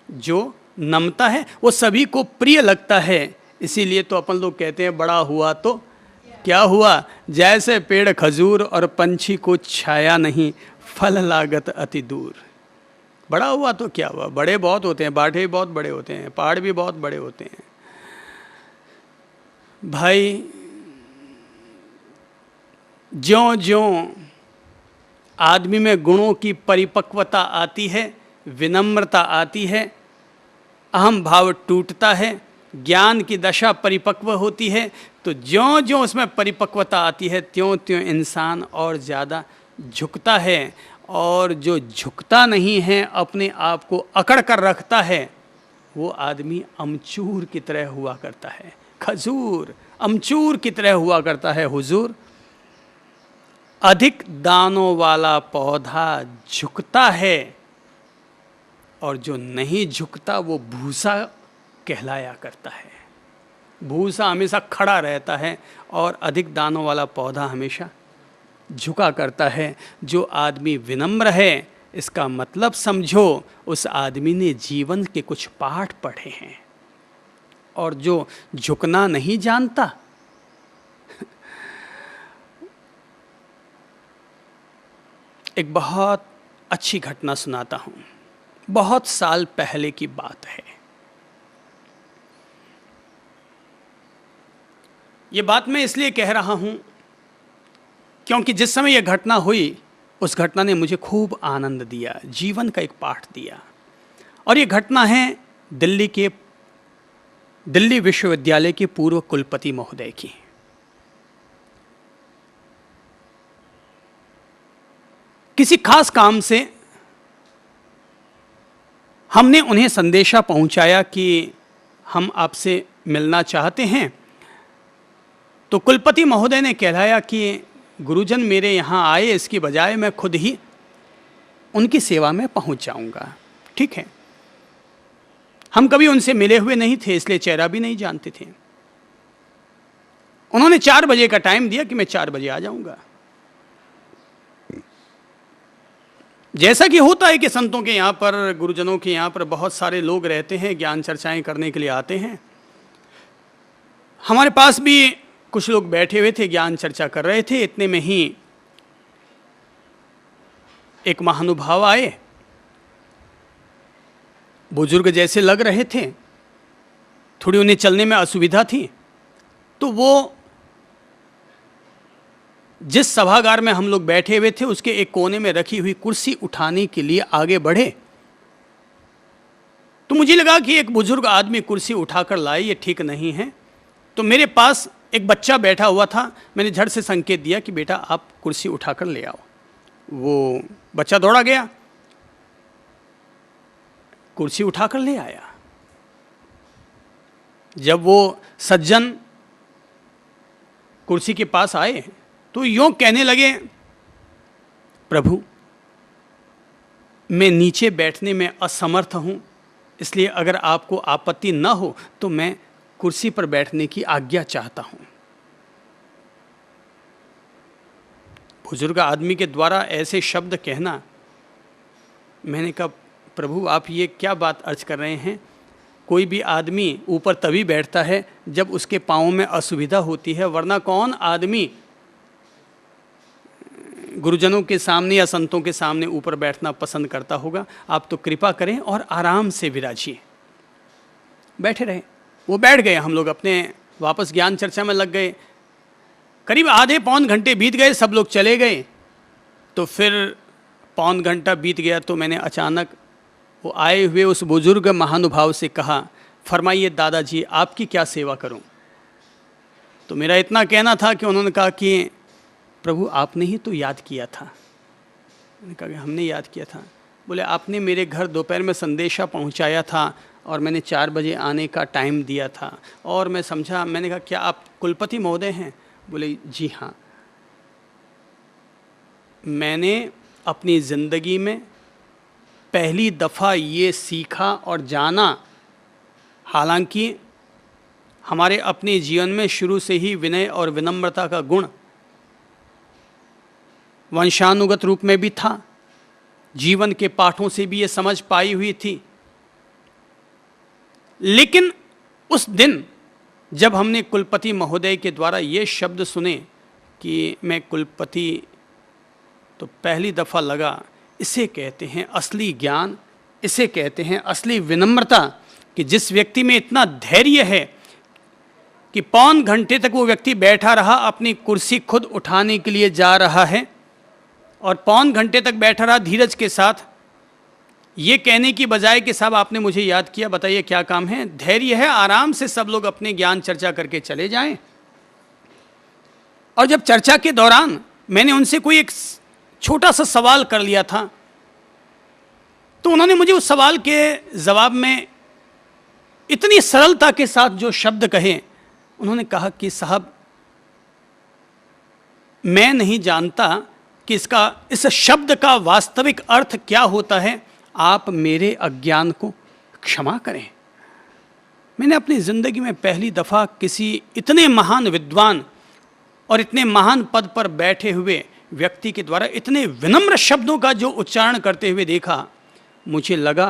Speaker 1: जो नमता है वो सभी को प्रिय लगता है। इसीलिए तो अपन लोग कहते हैं बड़ा हुआ तो क्या हुआ, जैसे पेड़ खजूर और पंछी को छाया नहीं, फल लागत अति दूर। बड़ा हुआ तो क्या हुआ, बड़े बहुत होते हैं, बाढ़े भी बहुत बड़े होते हैं, पहाड़ भी बहुत बड़े होते हैं। भाई ज्यों ज्यों आदमी में गुणों की परिपक्वता आती है, विनम्रता आती है, अहम भाव टूटता है, ज्ञान की दशा परिपक्व होती है, तो ज्यों ज्यों उसमें परिपक्वता आती है त्यों त्यों इंसान और ज़्यादा झुकता है। और जो झुकता नहीं है, अपने आप को अकड़ कर रखता है, वो आदमी अमचूर की तरह हुआ करता है। खजूर अमचूर की तरह हुआ करता है हुजूर। अधिक दानों वाला पौधा झुकता है और जो नहीं झुकता वो भूसा कहलाया करता है। भूसा हमेशा खड़ा रहता है और अधिक दानों वाला पौधा हमेशा झुका करता है। जो आदमी विनम्र है, इसका मतलब समझो उस आदमी ने जीवन के कुछ पाठ पढ़े हैं। और जो झुकना नहीं जानता, एक बहुत अच्छी घटना सुनाता हूँ। बहुत साल पहले की बात है। ये बात मैं इसलिए कह रहा हूँ क्योंकि जिस समय यह घटना हुई, उस घटना ने मुझे खूब आनंद दिया, जीवन का एक पाठ दिया। और ये घटना है दिल्ली विश्वविद्यालय के पूर्व कुलपति महोदय की। किसी खास काम से हमने उन्हें संदेशा पहुंचाया कि हम आपसे मिलना चाहते हैं। तो कुलपति महोदय ने कहलाया कि गुरुजन मेरे यहाँ आए, इसकी बजाय मैं खुद ही उनकी सेवा में पहुँच जाऊँगा। ठीक है। हम कभी उनसे मिले हुए नहीं थे, इसलिए चेहरा भी नहीं जानते थे। उन्होंने 4 बजे का टाइम दिया कि मैं 4 बजे आ जाऊँगा। जैसा कि होता है कि संतों के यहाँ पर, गुरुजनों के यहाँ पर बहुत सारे लोग रहते हैं, ज्ञान चर्चाएं करने के लिए आते हैं। हमारे पास भी कुछ लोग बैठे हुए थे, ज्ञान चर्चा कर रहे थे। इतने में ही एक महानुभाव आए, बुजुर्ग जैसे लग रहे थे, थोड़ी उन्हें चलने में असुविधा थी। तो वो जिस सभागार में हम लोग बैठे हुए थे उसके एक कोने में रखी हुई कुर्सी उठाने के लिए आगे बढ़े। तो मुझे लगा कि एक बुजुर्ग आदमी कुर्सी उठाकर लाए, ये ठीक नहीं है। तो मेरे पास एक बच्चा बैठा हुआ था, मैंने झट से संकेत दिया कि बेटा आप कुर्सी उठाकर ले आओ। वो बच्चा दौड़ा गया, कुर्सी उठाकर ले आया। जब वो सज्जन कुर्सी के पास आए तो यूं कहने लगे, प्रभु मैं नीचे बैठने में असमर्थ हूं, इसलिए अगर आपको आपत्ति न हो तो मैं कुर्सी पर बैठने की आज्ञा चाहता हूं। बुजुर्ग आदमी के द्वारा ऐसे शब्द कहना, मैंने कहा प्रभु आप ये क्या बात अर्ज कर रहे हैं? कोई भी आदमी ऊपर तभी बैठता है जब उसके पाँव में असुविधा होती है, वरना कौन आदमी गुरुजनों के सामने या संतों के सामने ऊपर बैठना पसंद करता होगा? आप तो कृपा करें और आराम से विराजिए। बैठे रहे, वो बैठ गए, हम लोग अपने वापस ज्ञान चर्चा में लग गए। करीब आधे पौन घंटे बीत गए, सब लोग चले गए। तो फिर पौन घंटा बीत गया तो मैंने अचानक वो आए हुए उस बुजुर्ग महानुभाव से कहा, फरमाइए दादाजी आपकी क्या सेवा करूं? तो मेरा इतना कहना था कि उन्होंने कहा कि प्रभु आपने ही तो याद किया था। मैंने कहा कि हमने याद किया था। बोले आपने मेरे घर दोपहर में संदेशा पहुंचाया था और मैंने 4 बजे आने का टाइम दिया था और मैं समझा। मैंने कहा क्या आप कुलपति महोदय हैं? बोले जी हाँ। मैंने अपनी ज़िंदगी में पहली दफ़ा ये सीखा और जाना, हालांकि हमारे अपने जीवन में शुरू से ही विनय और विनम्रता का गुण वंशानुगत रूप में भी था, जीवन के पाठों से भी ये समझ पाई हुई थी। लेकिन उस दिन जब हमने कुलपति महोदय के द्वारा ये शब्द सुने कि मैं कुलपति, तो पहली दफ़ा लगा इसे कहते हैं असली ज्ञान, इसे कहते हैं असली विनम्रता, कि जिस व्यक्ति में इतना धैर्य है कि पौन घंटे तक वो व्यक्ति बैठा रहा, अपनी कुर्सी खुद उठाने के लिए जा रहा है और पौन घंटे तक बैठा रहा धीरज के साथ, ये कहने की बजाय कि साहब आपने मुझे याद किया, बताइए क्या काम है। धैर्य है, आराम से सब लोग अपने ज्ञान चर्चा करके चले जाएं। और जब चर्चा के दौरान मैंने उनसे कोई एक छोटा सा सवाल कर लिया था, तो उन्होंने मुझे उस सवाल के जवाब में इतनी सरलता के साथ जो शब्द कहे, उन्होंने कहा कि साहब मैं नहीं जानता कि इस शब्द का वास्तविक अर्थ क्या होता है, आप मेरे अज्ञान को क्षमा करें। मैंने अपनी ज़िंदगी में पहली दफ़ा किसी इतने महान विद्वान और इतने महान पद पर बैठे हुए व्यक्ति के द्वारा इतने विनम्र शब्दों का जो उच्चारण करते हुए देखा। मुझे लगा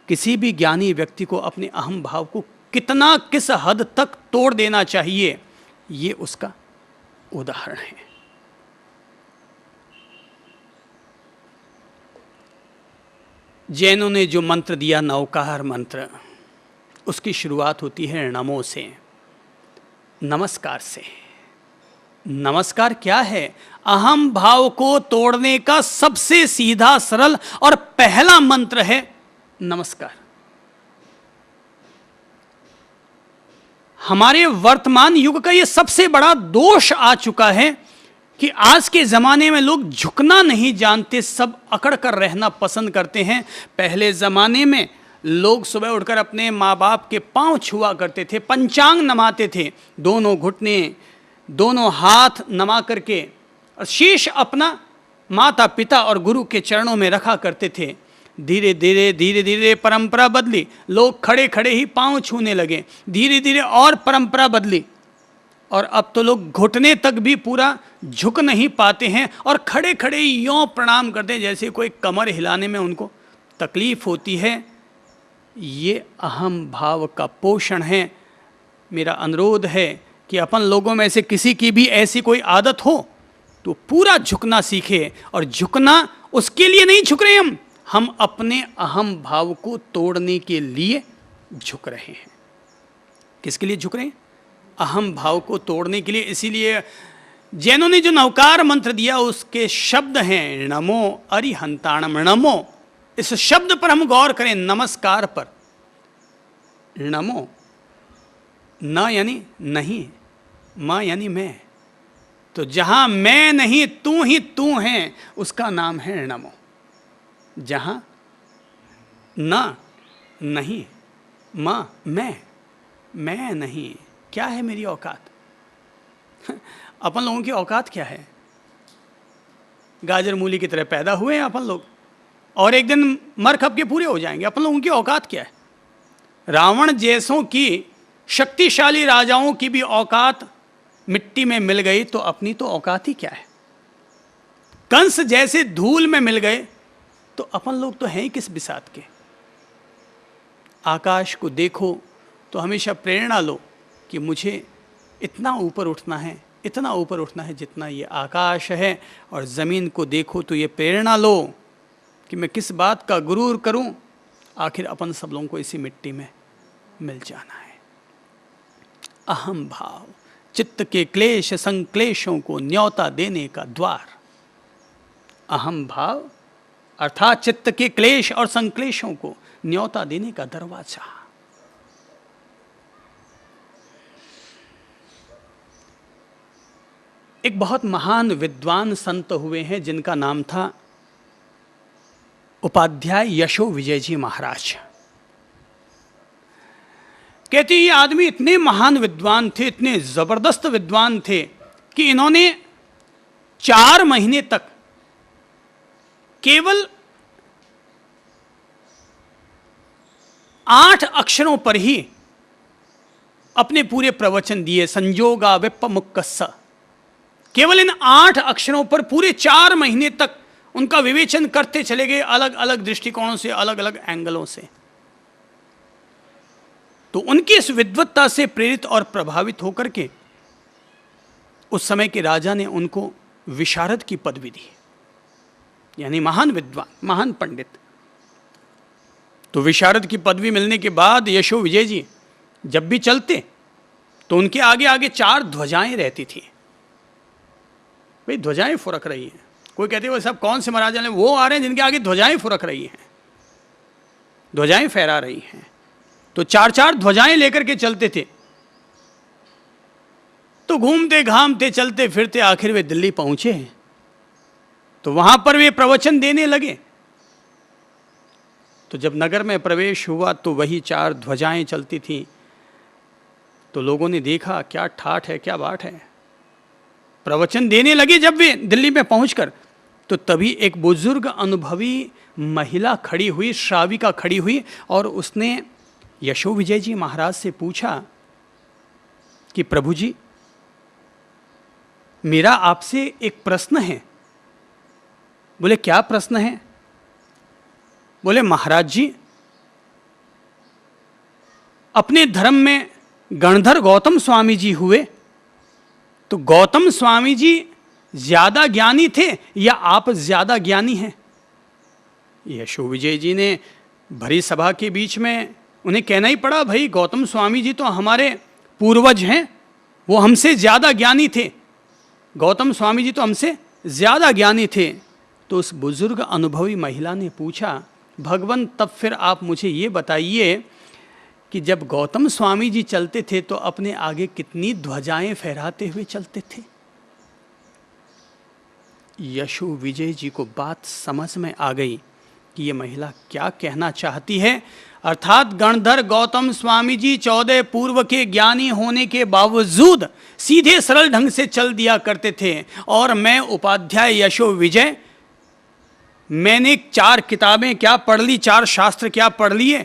Speaker 1: किसी भी ज्ञानी व्यक्ति को अपने अहम भाव को कितना, किस हद तक तोड़ देना चाहिए, ये उसका उदाहरण है। जैनों ने जो मंत्र दिया, नौकार मंत्र, उसकी शुरुआत होती है नमो से, नमस्कार से। नमस्कार क्या है? अहम भाव को तोड़ने का सबसे सीधा, सरल और पहला मंत्र है नमस्कार। हमारे वर्तमान युग का यह सबसे बड़ा दोष आ चुका है कि आज के ज़माने में लोग झुकना नहीं जानते, सब अकड़ कर रहना पसंद करते हैं। पहले ज़माने में लोग सुबह उठकर अपने माँ बाप के पांव छुआ करते थे, पंचांग नमाते थे, दोनों घुटने दोनों हाथ नमा करके, और शीश अपना माता पिता और गुरु के चरणों में रखा करते थे। धीरे धीरे परंपरा बदली, लोग खड़े खड़े ही पांव छूने लगे। धीरे धीरे और परंपरा बदली, और अब तो लोग घुटने तक भी पूरा झुक नहीं पाते हैं और खड़े खड़े ही यों प्रणाम करते हैं जैसे कोई कमर हिलाने में उनको तकलीफ होती है। ये अहम भाव का पोषण है। मेरा अनुरोध है कि अपन लोगों में से किसी की भी ऐसी कोई आदत हो तो पूरा झुकना सीखे। और झुकना उसके लिए नहीं झुक रहे हम अपने अहम भाव को तोड़ने के लिए झुक रहे हैं। किसके लिए झुक रहे हैं? अहम भाव को तोड़ने के लिए। इसीलिए जैनों ने जो नवकार मंत्र दिया उसके शब्द हैं नमो अरिहंताणम। नमो, इस शब्द पर हम गौर करें, नमस्कार पर। नमो, न यानी नहीं, म यानी मैं। तो जहां मैं नहीं तू ही तू है, उसका नाम है नमो। जहां न नहीं, म मैं नहीं, क्या है मेरी औकात? अपन लोगों की औकात क्या है? गाजर मूली की तरह पैदा हुए हैं अपन लोग, और एक दिन मर खप के पूरे हो जाएंगे। अपन लोगों की औकात क्या है? रावण जैसों की शक्तिशाली राजाओं की भी औकात मिट्टी में मिल गई तो अपनी तो औकात ही क्या है? कंस जैसे धूल में मिल गए तो अपन लोग तो हैं ही किस बिसात के? आकाश को देखो तो हमेशा प्रेरणा लो कि मुझे इतना ऊपर उठना है, इतना ऊपर उठना है जितना ये आकाश है। और ज़मीन को देखो तो ये प्रेरणा लो कि मैं किस बात का गुरूर करूं, आखिर अपन सब लोगों को इसी मिट्टी में मिल जाना है। अहम भाव चित्त के क्लेश संक्लेशों को न्योता देने का द्वार। अहम भाव अर्थात चित्त के क्लेश और संक्लेशों को न्योता देने का दरवाजा। एक बहुत महान विद्वान संत हुए हैं जिनका नाम था उपाध्याय यशो विजय जी महाराज। कहते ये आदमी इतने महान विद्वान थे, इतने जबरदस्त विद्वान थे कि इन्होंने 4 महीने तक केवल 8 अक्षरों पर ही अपने पूरे प्रवचन दिए। संजोगा विप्पमुक्कस्स, केवल इन 8 अक्षरों पर पूरे 4 महीने तक उनका विवेचन करते चले गए, अलग अलग दृष्टिकोणों से, अलग अलग एंगलों से। तो उनकी इस विद्वत्ता से प्रेरित और प्रभावित होकर के उस समय के राजा ने उनको विशारद की पदवी दी, यानी महान विद्वान, महान पंडित। तो विशारद की पदवी मिलने के बाद यशो विजय जी जब भी चलते तो उनके आगे आगे 4 ध्वजाएं रहती थी। भाई ध्वजाएं फुरक रही हैं। कोई कहते वो सब कौन से महाराजा ने, वो आ रहे हैं जिनके आगे ध्वजाएं फुरक रही हैं, ध्वजाएं फहरा रही हैं। तो 4-4 ध्वजाएं लेकर के चलते थे। तो घूमते घामते चलते फिरते आखिर वे दिल्ली पहुंचे। तो वहां पर वे प्रवचन देने लगे। तो जब नगर में प्रवेश हुआ तो वही 4 ध्वजाएं चलती थीं। तो लोगों ने देखा क्या ठाठ है, क्या बात है। प्रवचन देने लगे जब वे दिल्ली में पहुंचकर, तो तभी एक बुजुर्ग अनुभवी महिला खड़ी हुई, श्राविका खड़ी हुई, और उसने यशो विजय जी महाराज से पूछा कि प्रभु जी, मेरा आपसे एक प्रश्न है। बोले क्या प्रश्न है? बोले महाराज जी, अपने धर्म में गणधर गौतम स्वामी जी हुए, तो गौतम स्वामी जी ज्यादा ज्ञानी थे या आप ज्यादा ज्ञानी हैं? यशो विजय जी ने भरी सभा के बीच में उन्हें कहना ही पड़ा, भाई गौतम स्वामी जी तो हमारे पूर्वज हैं, वो हमसे ज्यादा ज्ञानी थे। गौतम स्वामी जी तो हमसे ज्यादा ज्ञानी थे। तो उस बुजुर्ग अनुभवी महिला ने पूछा, भगवान तब फिर आप मुझे ये बताइए कि जब गौतम स्वामी जी चलते थे तो अपने आगे कितनी ध्वजाएं फहराते हुए चलते थे? यशो विजय जी को बात समझ में आ गई। कि ये महिला क्या कहना चाहती है। अर्थात गणधर गौतम स्वामी जी 14 पूर्व के ज्ञानी होने के बावजूद सीधे सरल ढंग से चल दिया करते थे, और मैं उपाध्याय यशो विजय, मैंने 4 किताबें क्या पढ़ ली, 4 शास्त्र क्या पढ़ लिए,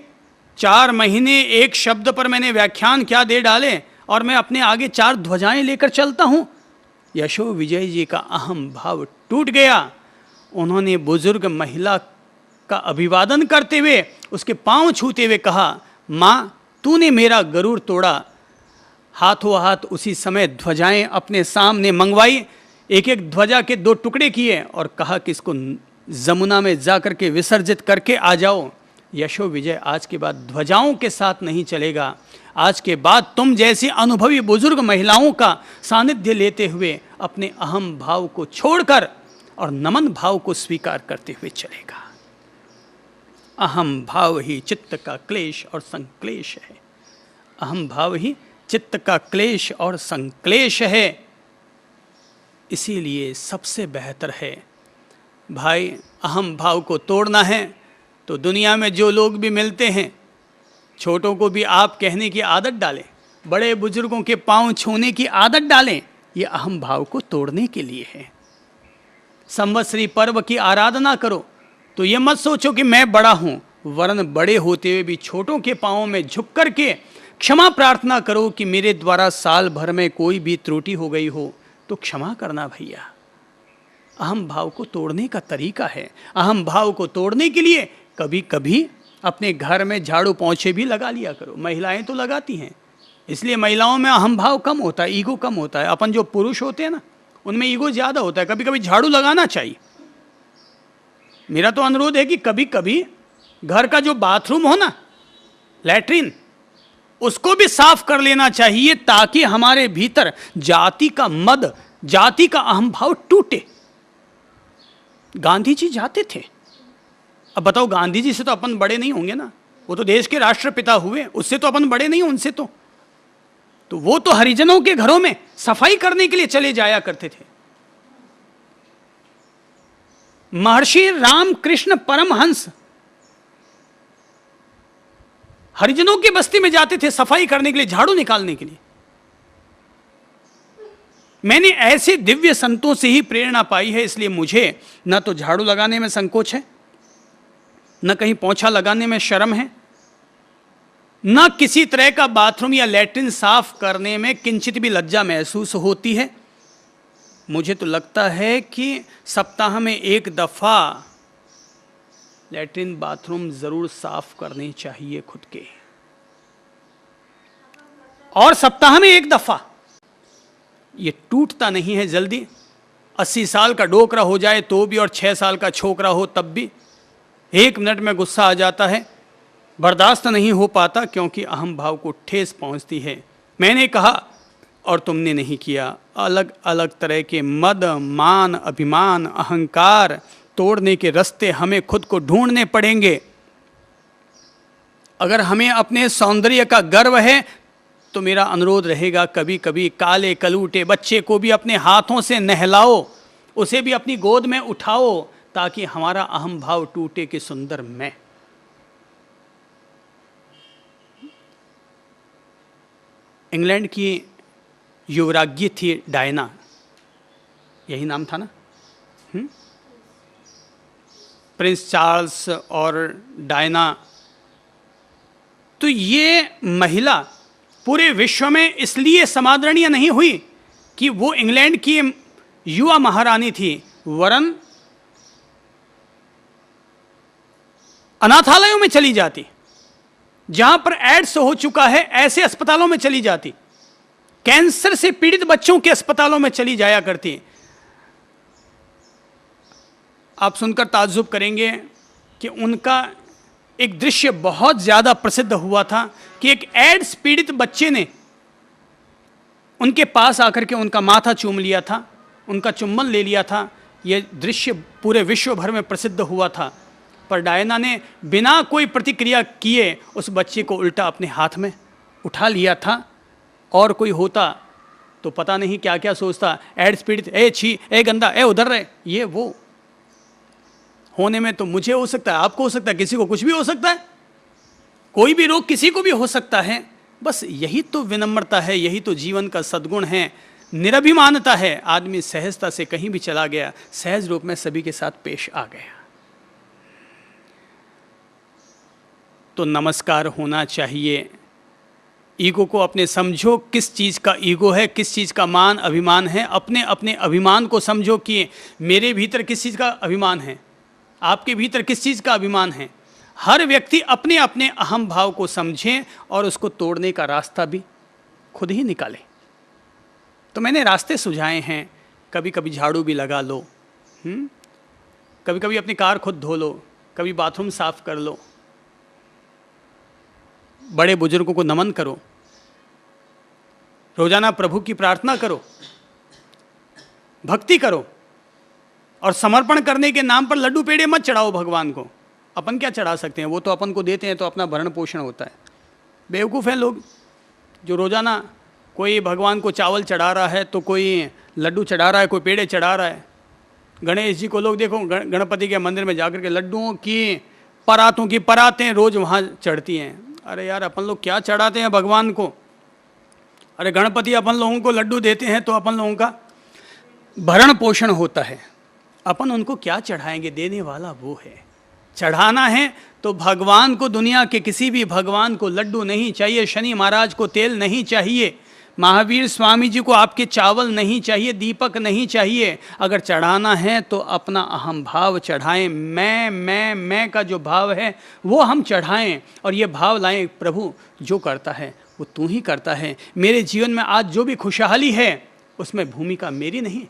Speaker 1: 4 महीने एक शब्द पर मैंने व्याख्यान क्या दे डाले, और मैं अपने आगे 4 ध्वजाएं लेकर चलता हूं। यशो विजय जी का अहम भाव टूट गया। उन्होंने बुजुर्ग महिला का अभिवादन करते हुए उसके पांव छूते हुए कहा, माँ तूने मेरा गरुड़ तोड़ा। हाथों हाथ उसी समय ध्वजाएं अपने सामने मंगवाई, एक एक ध्वजा के 2 टुकड़े किए और कहा कि इसको जमुना में जाकर के विसर्जित करके आ जाओ। यशो विजय आज के बाद ध्वजाओं के साथ नहीं चलेगा। आज के बाद तुम जैसी अनुभवी बुजुर्ग महिलाओं का सानिध्य लेते हुए अपने अहम भाव को छोड़कर और नमन भाव को स्वीकार करते हुए चलेगा। अहम भाव ही चित्त का क्लेश और संक्लेश है। अहम भाव ही चित्त का क्लेश और संक्लेश है। इसीलिए सबसे बेहतर है भाई, अहम भाव को तोड़ना है तो दुनिया में जो लोग भी मिलते हैं, छोटों को भी आप कहने की आदत डालें, बड़े बुजुर्गों के पांव छूने की आदत डालें। ये अहम भाव को तोड़ने के लिए है। संवत्सरी पर्व की आराधना करो तो ये मत सोचो कि मैं बड़ा हूं, वरन बड़े होते हुए भी छोटों के पांवों में झुक कर के क्षमा प्रार्थना करो कि मेरे द्वारा साल भर में कोई भी त्रुटि हो गई हो तो क्षमा करना भैया। अहम भाव को तोड़ने का तरीका है। अहम भाव को तोड़ने के लिए कभी कभी अपने घर में झाड़ू पोंछे भी लगा लिया करो। महिलाएं तो लगाती हैं, इसलिए महिलाओं में अहम भाव कम होता है, ईगो कम होता है। अपन जो पुरुष होते हैं ना, उनमें ईगो ज़्यादा होता है। कभी कभी झाड़ू लगाना चाहिए। मेरा तो अनुरोध है कि कभी कभी घर का जो बाथरूम हो ना, लैट्रिन, उसको भी साफ कर लेना चाहिए, ताकि हमारे भीतर जाति का मद, जाति का अहम भाव टूटे। गांधी जी जाते थे। अब बताओ, गांधी जी से तो अपन बड़े नहीं होंगे ना, वो तो देश के राष्ट्रपिता हुए, उससे तो अपन बड़े नहीं, उनसे तो वो तो हरिजनों के घरों में सफाई करने के लिए चले जाया करते थे। महर्षि रामकृष्ण परमहंस हरिजनों की बस्ती में जाते थे सफाई करने के लिए, झाड़ू निकालने के लिए। मैंने ऐसे दिव्य संतों से ही प्रेरणा पाई है, इसलिए मुझे न तो झाड़ू लगाने में संकोच है, न कहीं पोंछा लगाने में शर्म है, न किसी तरह का बाथरूम या लैट्रिन साफ करने में किंचित भी लज्जा महसूस होती है। मुझे तो लगता है कि सप्ताह में 1 दफा लैट्रिन बाथरूम जरूर साफ करने चाहिए खुद के, और सप्ताह में 1 दफा। ये टूटता नहीं है जल्दी। 80 साल का डोकरा हो जाए तो भी, और 6 साल का छोकरा हो तब भी 1 मिनट में गुस्सा आ जाता है, बर्दाश्त नहीं हो पाता, क्योंकि अहम भाव को ठेस पहुंचती है। मैंने कहा और तुमने नहीं किया। अलग अलग तरह के मद, मान, अभिमान, अहंकार तोड़ने के रास्ते हमें खुद को ढूंढने पड़ेंगे। अगर हमें अपने सौंदर्य का गर्व है तो मेरा अनुरोध रहेगा, कभी कभी काले कलूटे बच्चे को भी अपने हाथों से नहलाओ, उसे भी अपनी गोद में उठाओ, ताकि हमारा अहम भाव टूटे कि सुंदर मैं। इंग्लैंड की युवराज्ञी थी डायना, यही नाम था ना, प्रिंस चार्ल्स और डायना। तो ये महिला पूरे विश्व में इसलिए समादरणीय नहीं हुई कि वो इंग्लैंड की युवा महारानी थी, वरन अनाथालयों में चली जाती, जहां पर एड्स हो चुका है ऐसे अस्पतालों में चली जाती, कैंसर से पीड़ित बच्चों के अस्पतालों में चली जाया करती। आप सुनकर ताज्जुब करेंगे कि उनका एक दृश्य बहुत ज्यादा प्रसिद्ध हुआ था कि एक एड्स पीड़ित बच्चे ने उनके पास आकर के उनका माथा चूम लिया था, उनका चुम्बन ले लिया था। यह दृश्य पूरे विश्व भर में प्रसिद्ध हुआ था। पर डायना ने बिना कोई प्रतिक्रिया किए उस बच्चे को उल्टा अपने हाथ में उठा लिया था, और कोई होता तो पता नहीं क्या क्या सोचता। एड्स पीड़ित, ए छी, ए गंदा, ए उधर रहे, ये वो। होने में तो मुझे हो सकता है, आपको हो सकता है, किसी को कुछ भी हो सकता है, कोई भी रोग किसी को भी हो सकता है। बस यही तो विनम्रता है, यही तो जीवन का सद्गुण है, निरभिमानता है। आदमी सहजता से कहीं भी चला गया, सहज रूप में सभी के साथ पेश आ गया। तो नमस्कार होना चाहिए। ईगो को अपने समझो, किस चीज़ का ईगो है, किस चीज़ का मान अभिमान है। अपने अपने अभिमान को समझो कि मेरे भीतर किस चीज़ का अभिमान है, आपके भीतर किस चीज़ का अभिमान है। हर व्यक्ति अपने अपने अहम भाव को समझे और उसको तोड़ने का रास्ता भी खुद ही निकाले। तो मैंने रास्ते सुझाए हैं। कभी कभी झाड़ू भी लगा लो, कभी कभी अपनी कार खुद धो लो, कभी बाथरूम साफ कर लो, बड़े बुजुर्गों को नमन करो, रोजाना प्रभु की प्रार्थना करो, भक्ति करो। और समर्पण करने के नाम पर लड्डू पेड़े मत चढ़ाओ भगवान को। अपन क्या चढ़ा सकते हैं, वो तो अपन को देते हैं तो अपना भरण पोषण होता है। बेवकूफ़ हैं लोग जो रोजाना कोई भगवान को चावल चढ़ा रहा है, तो कोई लड्डू चढ़ा रहा है, कोई पेड़े चढ़ा रहा है। गणेश जी को लोग देखो गणपति के मंदिर में जाकर के लड्डुओं की परातों की परातें रोज वहाँ चढ़ती हैं। अरे यार, अपन लोग क्या चढ़ाते हैं भगवान को? अरे गणपति अपन लोगों को लड्डू देते हैं तो अपन लोगों का भरण पोषण होता है। अपन उनको क्या चढ़ाएंगे? देने वाला वो है। चढ़ाना है तो भगवान को, दुनिया के किसी भी भगवान को लड्डू नहीं चाहिए, शनि महाराज को तेल नहीं चाहिए, महावीर स्वामी जी को आपके चावल नहीं चाहिए, दीपक नहीं चाहिए। अगर चढ़ाना है तो अपना अहम भाव चढ़ाएं। मैं का जो भाव है वो हम चढ़ाएं और ये भाव लाएं, प्रभु जो करता है वो तू ही करता है। मेरे जीवन में आज जो भी खुशहाली है उसमें भूमिका मेरी नहीं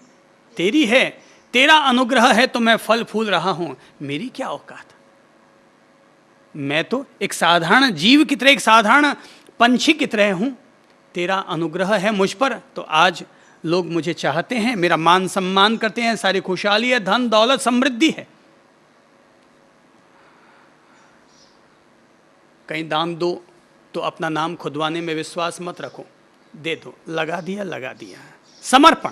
Speaker 1: तेरी है। तेरा अनुग्रह है तो मैं फल फूल रहा हूँ, मेरी क्या औकात। मैं तो एक साधारण जीव की तरह, एक साधारण पंछी की तरह हूँ। तेरा अनुग्रह है मुझ पर तो आज लोग मुझे चाहते हैं, मेरा मान सम्मान करते हैं, सारी खुशहाली है, धन दौलत समृद्धि है। कहीं दान दो तो अपना नाम खुदवाने में विश्वास मत रखो, दे दो, लगा दिया। समर्पण।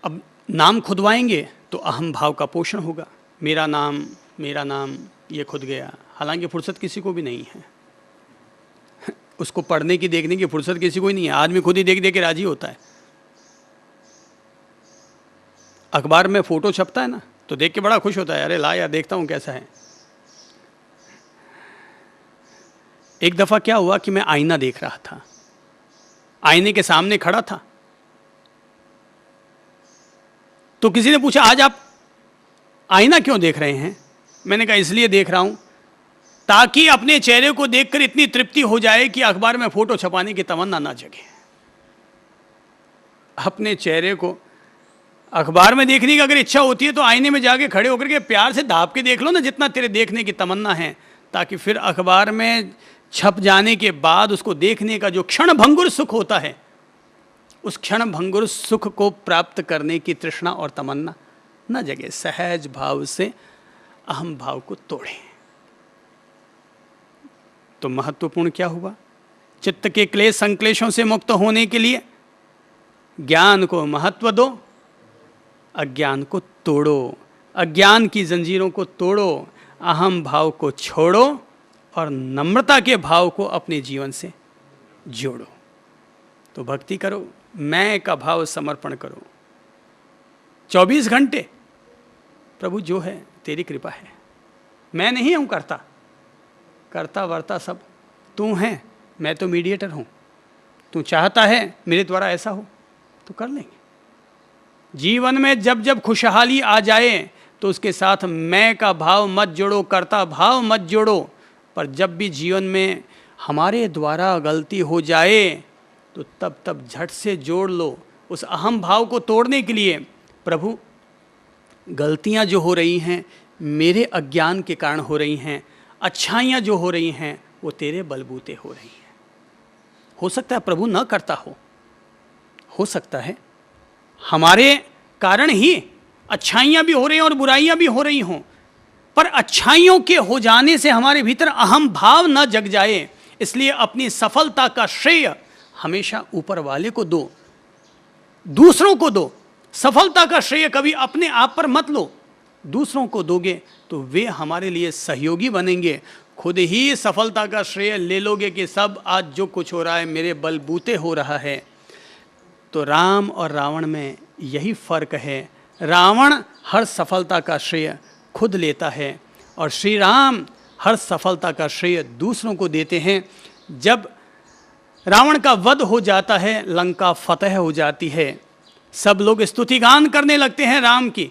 Speaker 1: अब नाम खुदवाएंगे तो अहम भाव का पोषण होगा। मेरा नाम ये खुद गया। हालांकि फुर्सत किसी को भी नहीं है, उसको पढ़ने की देखने की फुर्सत किसी को ही नहीं है। आदमी खुद ही देख देख के राजी होता है। अखबार में फोटो छपता है ना, तो देख के बड़ा खुश होता है, अरे ला यार देखता हूँ कैसा है। एक दफ़ा क्या हुआ कि मैं आईना देख रहा था, आईने के सामने खड़ा था, तो किसी ने पूछा आज आप आईना क्यों देख रहे हैं? मैंने कहा इसलिए देख रहा हूं ताकि अपने चेहरे को देखकर इतनी तृप्ति हो जाए कि अखबार में फोटो छपाने की तमन्ना ना जगे। अपने चेहरे को अखबार में देखने की अगर इच्छा होती है तो आईने में जाके खड़े होकर के प्यार से दाब के देख लो ना, जितना तेरे देखने की तमन्ना है, ताकि फिर अखबार में छप जाने के बाद उसको देखने का जो क्षण भंगुर सुख होता है, उस क्षण भंगुर सुख को प्राप्त करने की तृष्णा और तमन्ना न जगे। सहज भाव से अहम भाव को तोड़ें। तो महत्वपूर्ण क्या हुआ? चित्त के क्लेश संक्लेशों से मुक्त होने के लिए ज्ञान को महत्व दो, अज्ञान को तोड़ो, अज्ञान की जंजीरों को तोड़ो, अहम भाव को छोड़ो और नम्रता के भाव को अपने जीवन से जोड़ो। तो भक्ति करो, मैं का भाव समर्पण करो। 24 घंटे प्रभु जो है तेरी कृपा है, मैं नहीं हूँ करता वर्ता सब तू है, मैं तो मीडिएटर हूँ। तू चाहता है मेरे द्वारा ऐसा हो तो कर लेंगे। जीवन में जब जब खुशहाली आ जाए तो उसके साथ मैं का भाव मत जोड़ो, करता भाव मत जोड़ो। पर जब भी जीवन में हमारे द्वारा गलती हो जाए तो तब झट से जोड़ लो। उस अहम भाव को तोड़ने के लिए प्रभु गलतियां जो हो रही हैं मेरे अज्ञान के कारण हो रही हैं, अच्छाइयाँ जो हो रही हैं वो तेरे बलबूते हो रही हैं। हो सकता है प्रभु न करता हो सकता है हमारे कारण ही अच्छाइयाँ भी हो रही हैं और बुराइयाँ भी हो रही हों, पर अच्छाइयों के हो जाने से हमारे भीतर अहम भाव न जग जाए। इसलिए अपनी सफलता का श्रेय हमेशा ऊपर वाले को दो, दूसरों को दो। सफलता का श्रेय कभी अपने आप पर मत लो। दूसरों को दोगे तो वे हमारे लिए सहयोगी बनेंगे। खुद ही सफलता का श्रेय ले लोगे कि सब आज जो कुछ हो रहा है मेरे बलबूते हो रहा है। तो राम और रावण में यही फर्क है। रावण हर सफलता का श्रेय खुद लेता है और श्री राम हर सफलता का श्रेय दूसरों को देते हैं। जब रावण का वध हो जाता है, लंका फतह हो जाती है, सब लोग स्तुतिगान करने लगते हैं राम की,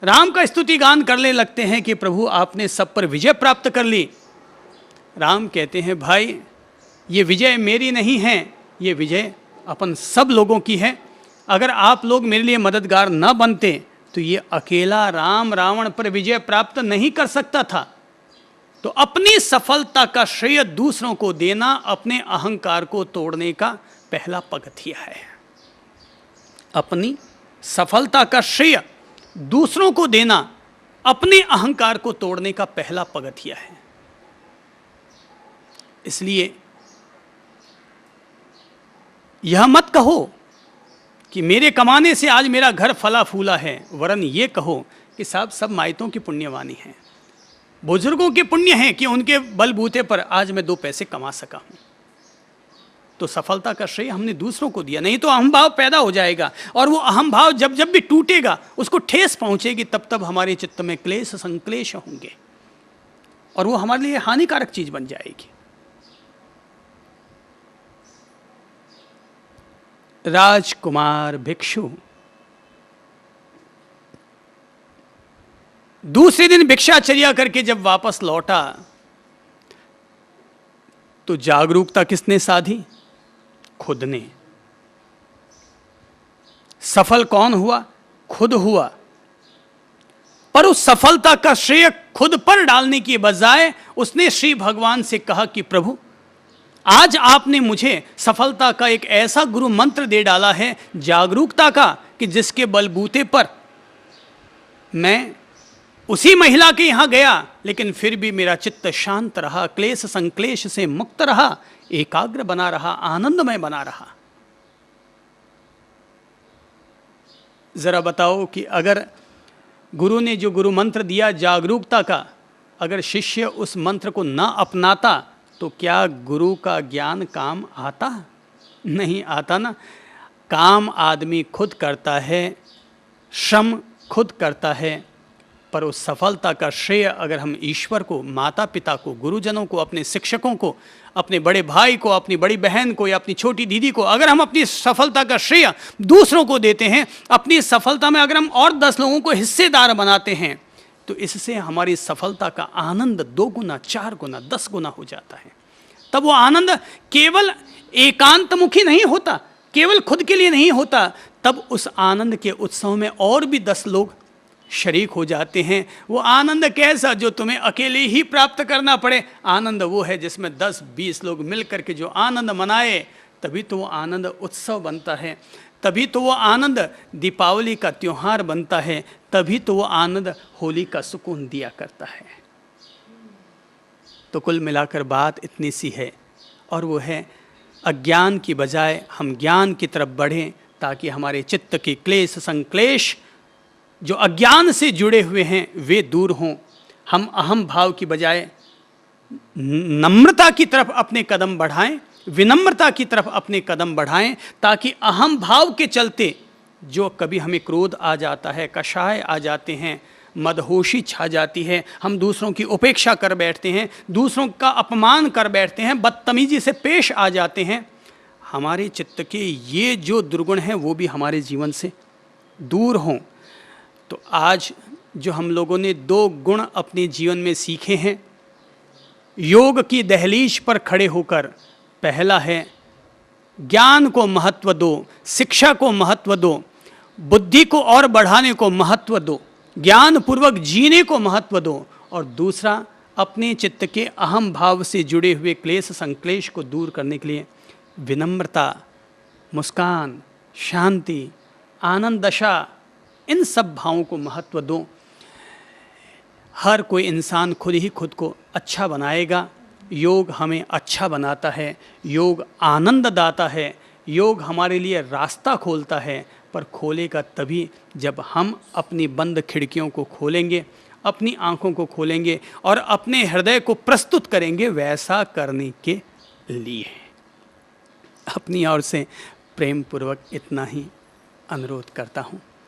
Speaker 1: राम का स्तुतिगान करने लगते हैं कि प्रभु आपने सब पर विजय प्राप्त कर ली। राम कहते हैं भाई ये विजय मेरी नहीं है, ये विजय अपन सब लोगों की है। अगर आप लोग मेरे लिए मददगार न बनते तो ये अकेला राम रावण पर विजय प्राप्त नहीं कर सकता था। तो अपनी सफलता का श्रेय दूसरों को देना अपने अहंकार को तोड़ने का पहला पगथिया है। अपनी सफलता का श्रेय दूसरों को देना अपने अहंकार को तोड़ने का पहला पगथिया है। इसलिए यह मत कहो कि मेरे कमाने से आज मेरा घर फला फूला है, वरन ये कहो कि साहब सब माइतों की पुण्यवानी है, बुजुर्गों के पुण्य हैं कि उनके बलबूते पर आज मैं 2 पैसे कमा सका हूं। तो सफलता का श्रेय हमने दूसरों को दिया, नहीं तो अहम भाव पैदा हो जाएगा और वो अहम भाव जब जब भी टूटेगा उसको ठेस पहुंचेगी, तब तब हमारे चित्त में क्लेश संक्लेश होंगे और वो हमारे लिए हानिकारक चीज बन जाएगी। राजकुमार भिक्षु दूसरे दिन भिक्षाचर्या करके जब वापस लौटा तो जागरूकता किसने साधी? खुद ने। सफल कौन हुआ? खुद हुआ। पर उस सफलता का श्रेय खुद पर डालने की बजाय उसने श्री भगवान से कहा कि प्रभु आज आपने मुझे सफलता का एक ऐसा गुरु मंत्र दे डाला है जागरूकता का कि जिसके बलबूते पर मैं उसी महिला के यहां गया लेकिन फिर भी मेरा चित्त शांत रहा, क्लेश संक्लेश से मुक्त रहा, एकाग्र बना रहा, आनंदमय बना रहा। जरा बताओ कि अगर गुरु ने जो गुरु मंत्र दिया जागरूकता का, अगर शिष्य उस मंत्र को न अपनाता तो क्या गुरु का ज्ञान काम आता? नहीं आता ना। काम आदमी खुद करता है, श्रम खुद करता है, पर उस सफलता का श्रेय अगर हम ईश्वर को, माता पिता को, गुरुजनों को, अपने शिक्षकों को, अपने बड़े भाई को, अपनी बड़ी बहन को या अपनी छोटी दीदी को, अगर हम अपनी सफलता का श्रेय दूसरों को देते हैं, अपनी सफलता में अगर हम और 10 लोगों को हिस्सेदार बनाते हैं तो इससे हमारी सफलता का आनंद 2 गुना, 4 गुना, 10 गुना हो जाता है। तब वो आनंद केवल एकांतमुखी नहीं होता, केवल खुद के लिए नहीं होता, तब उस आनंद के उत्सव में और भी 10 लोग शरीक हो जाते हैं। वो आनंद कैसा जो तुम्हें अकेले ही प्राप्त करना पड़े? आनंद वो है जिसमें 10-20 लोग मिलकर के जो आनंद मनाए, तभी तो वो आनंद उत्सव बनता है, तभी तो वो आनंद दीपावली का त्योहार बनता है, तभी तो वो आनंद होली का सुकून दिया करता है। तो कुल मिलाकर बात इतनी सी है और वो है अज्ञान की बजाय हम ज्ञान की तरफ बढ़ें ताकि हमारे चित्त के क्लेश संक्लेश जो अज्ञान से जुड़े हुए हैं वे दूर हों। हम अहम भाव की बजाय नम्रता की तरफ अपने कदम बढ़ाएं, विनम्रता की तरफ अपने कदम बढ़ाएं, ताकि अहम भाव के चलते जो कभी हमें क्रोध आ जाता है, कषाय आ जाते हैं, मदहोशी छा जाती है, हम दूसरों की उपेक्षा कर बैठते हैं, दूसरों का अपमान कर बैठते हैं, बदतमीजी से पेश आ जाते हैं, हमारे चित्त के ये जो दुर्गुण हैं वो भी हमारे जीवन से दूर हों। तो आज जो हम लोगों ने 2 गुण अपने जीवन में सीखे हैं योग की दहलीज पर खड़े होकर, पहला है ज्ञान को महत्व दो, शिक्षा को महत्व दो, बुद्धि को और बढ़ाने को महत्व दो, ज्ञान पूर्वक जीने को महत्व दो, और दूसरा अपने चित्त के अहम भाव से जुड़े हुए क्लेश संक्लेश को दूर करने के लिए विनम्रता, मुस्कान, शांति, आनंद दशा, इन सब भावों को महत्व दो। हर कोई इंसान खुद ही खुद को अच्छा बनाएगा। योग हमें अच्छा बनाता है, योग आनंद दाता है, योग हमारे लिए रास्ता खोलता है, पर खोलेगा तभी जब हम अपनी बंद खिड़कियों को खोलेंगे, अपनी आंखों को खोलेंगे और अपने हृदय को प्रस्तुत करेंगे वैसा करने के लिए। अपनी ओर से प्रेम पूर्वक इतना ही अनुरोध करता हूँ।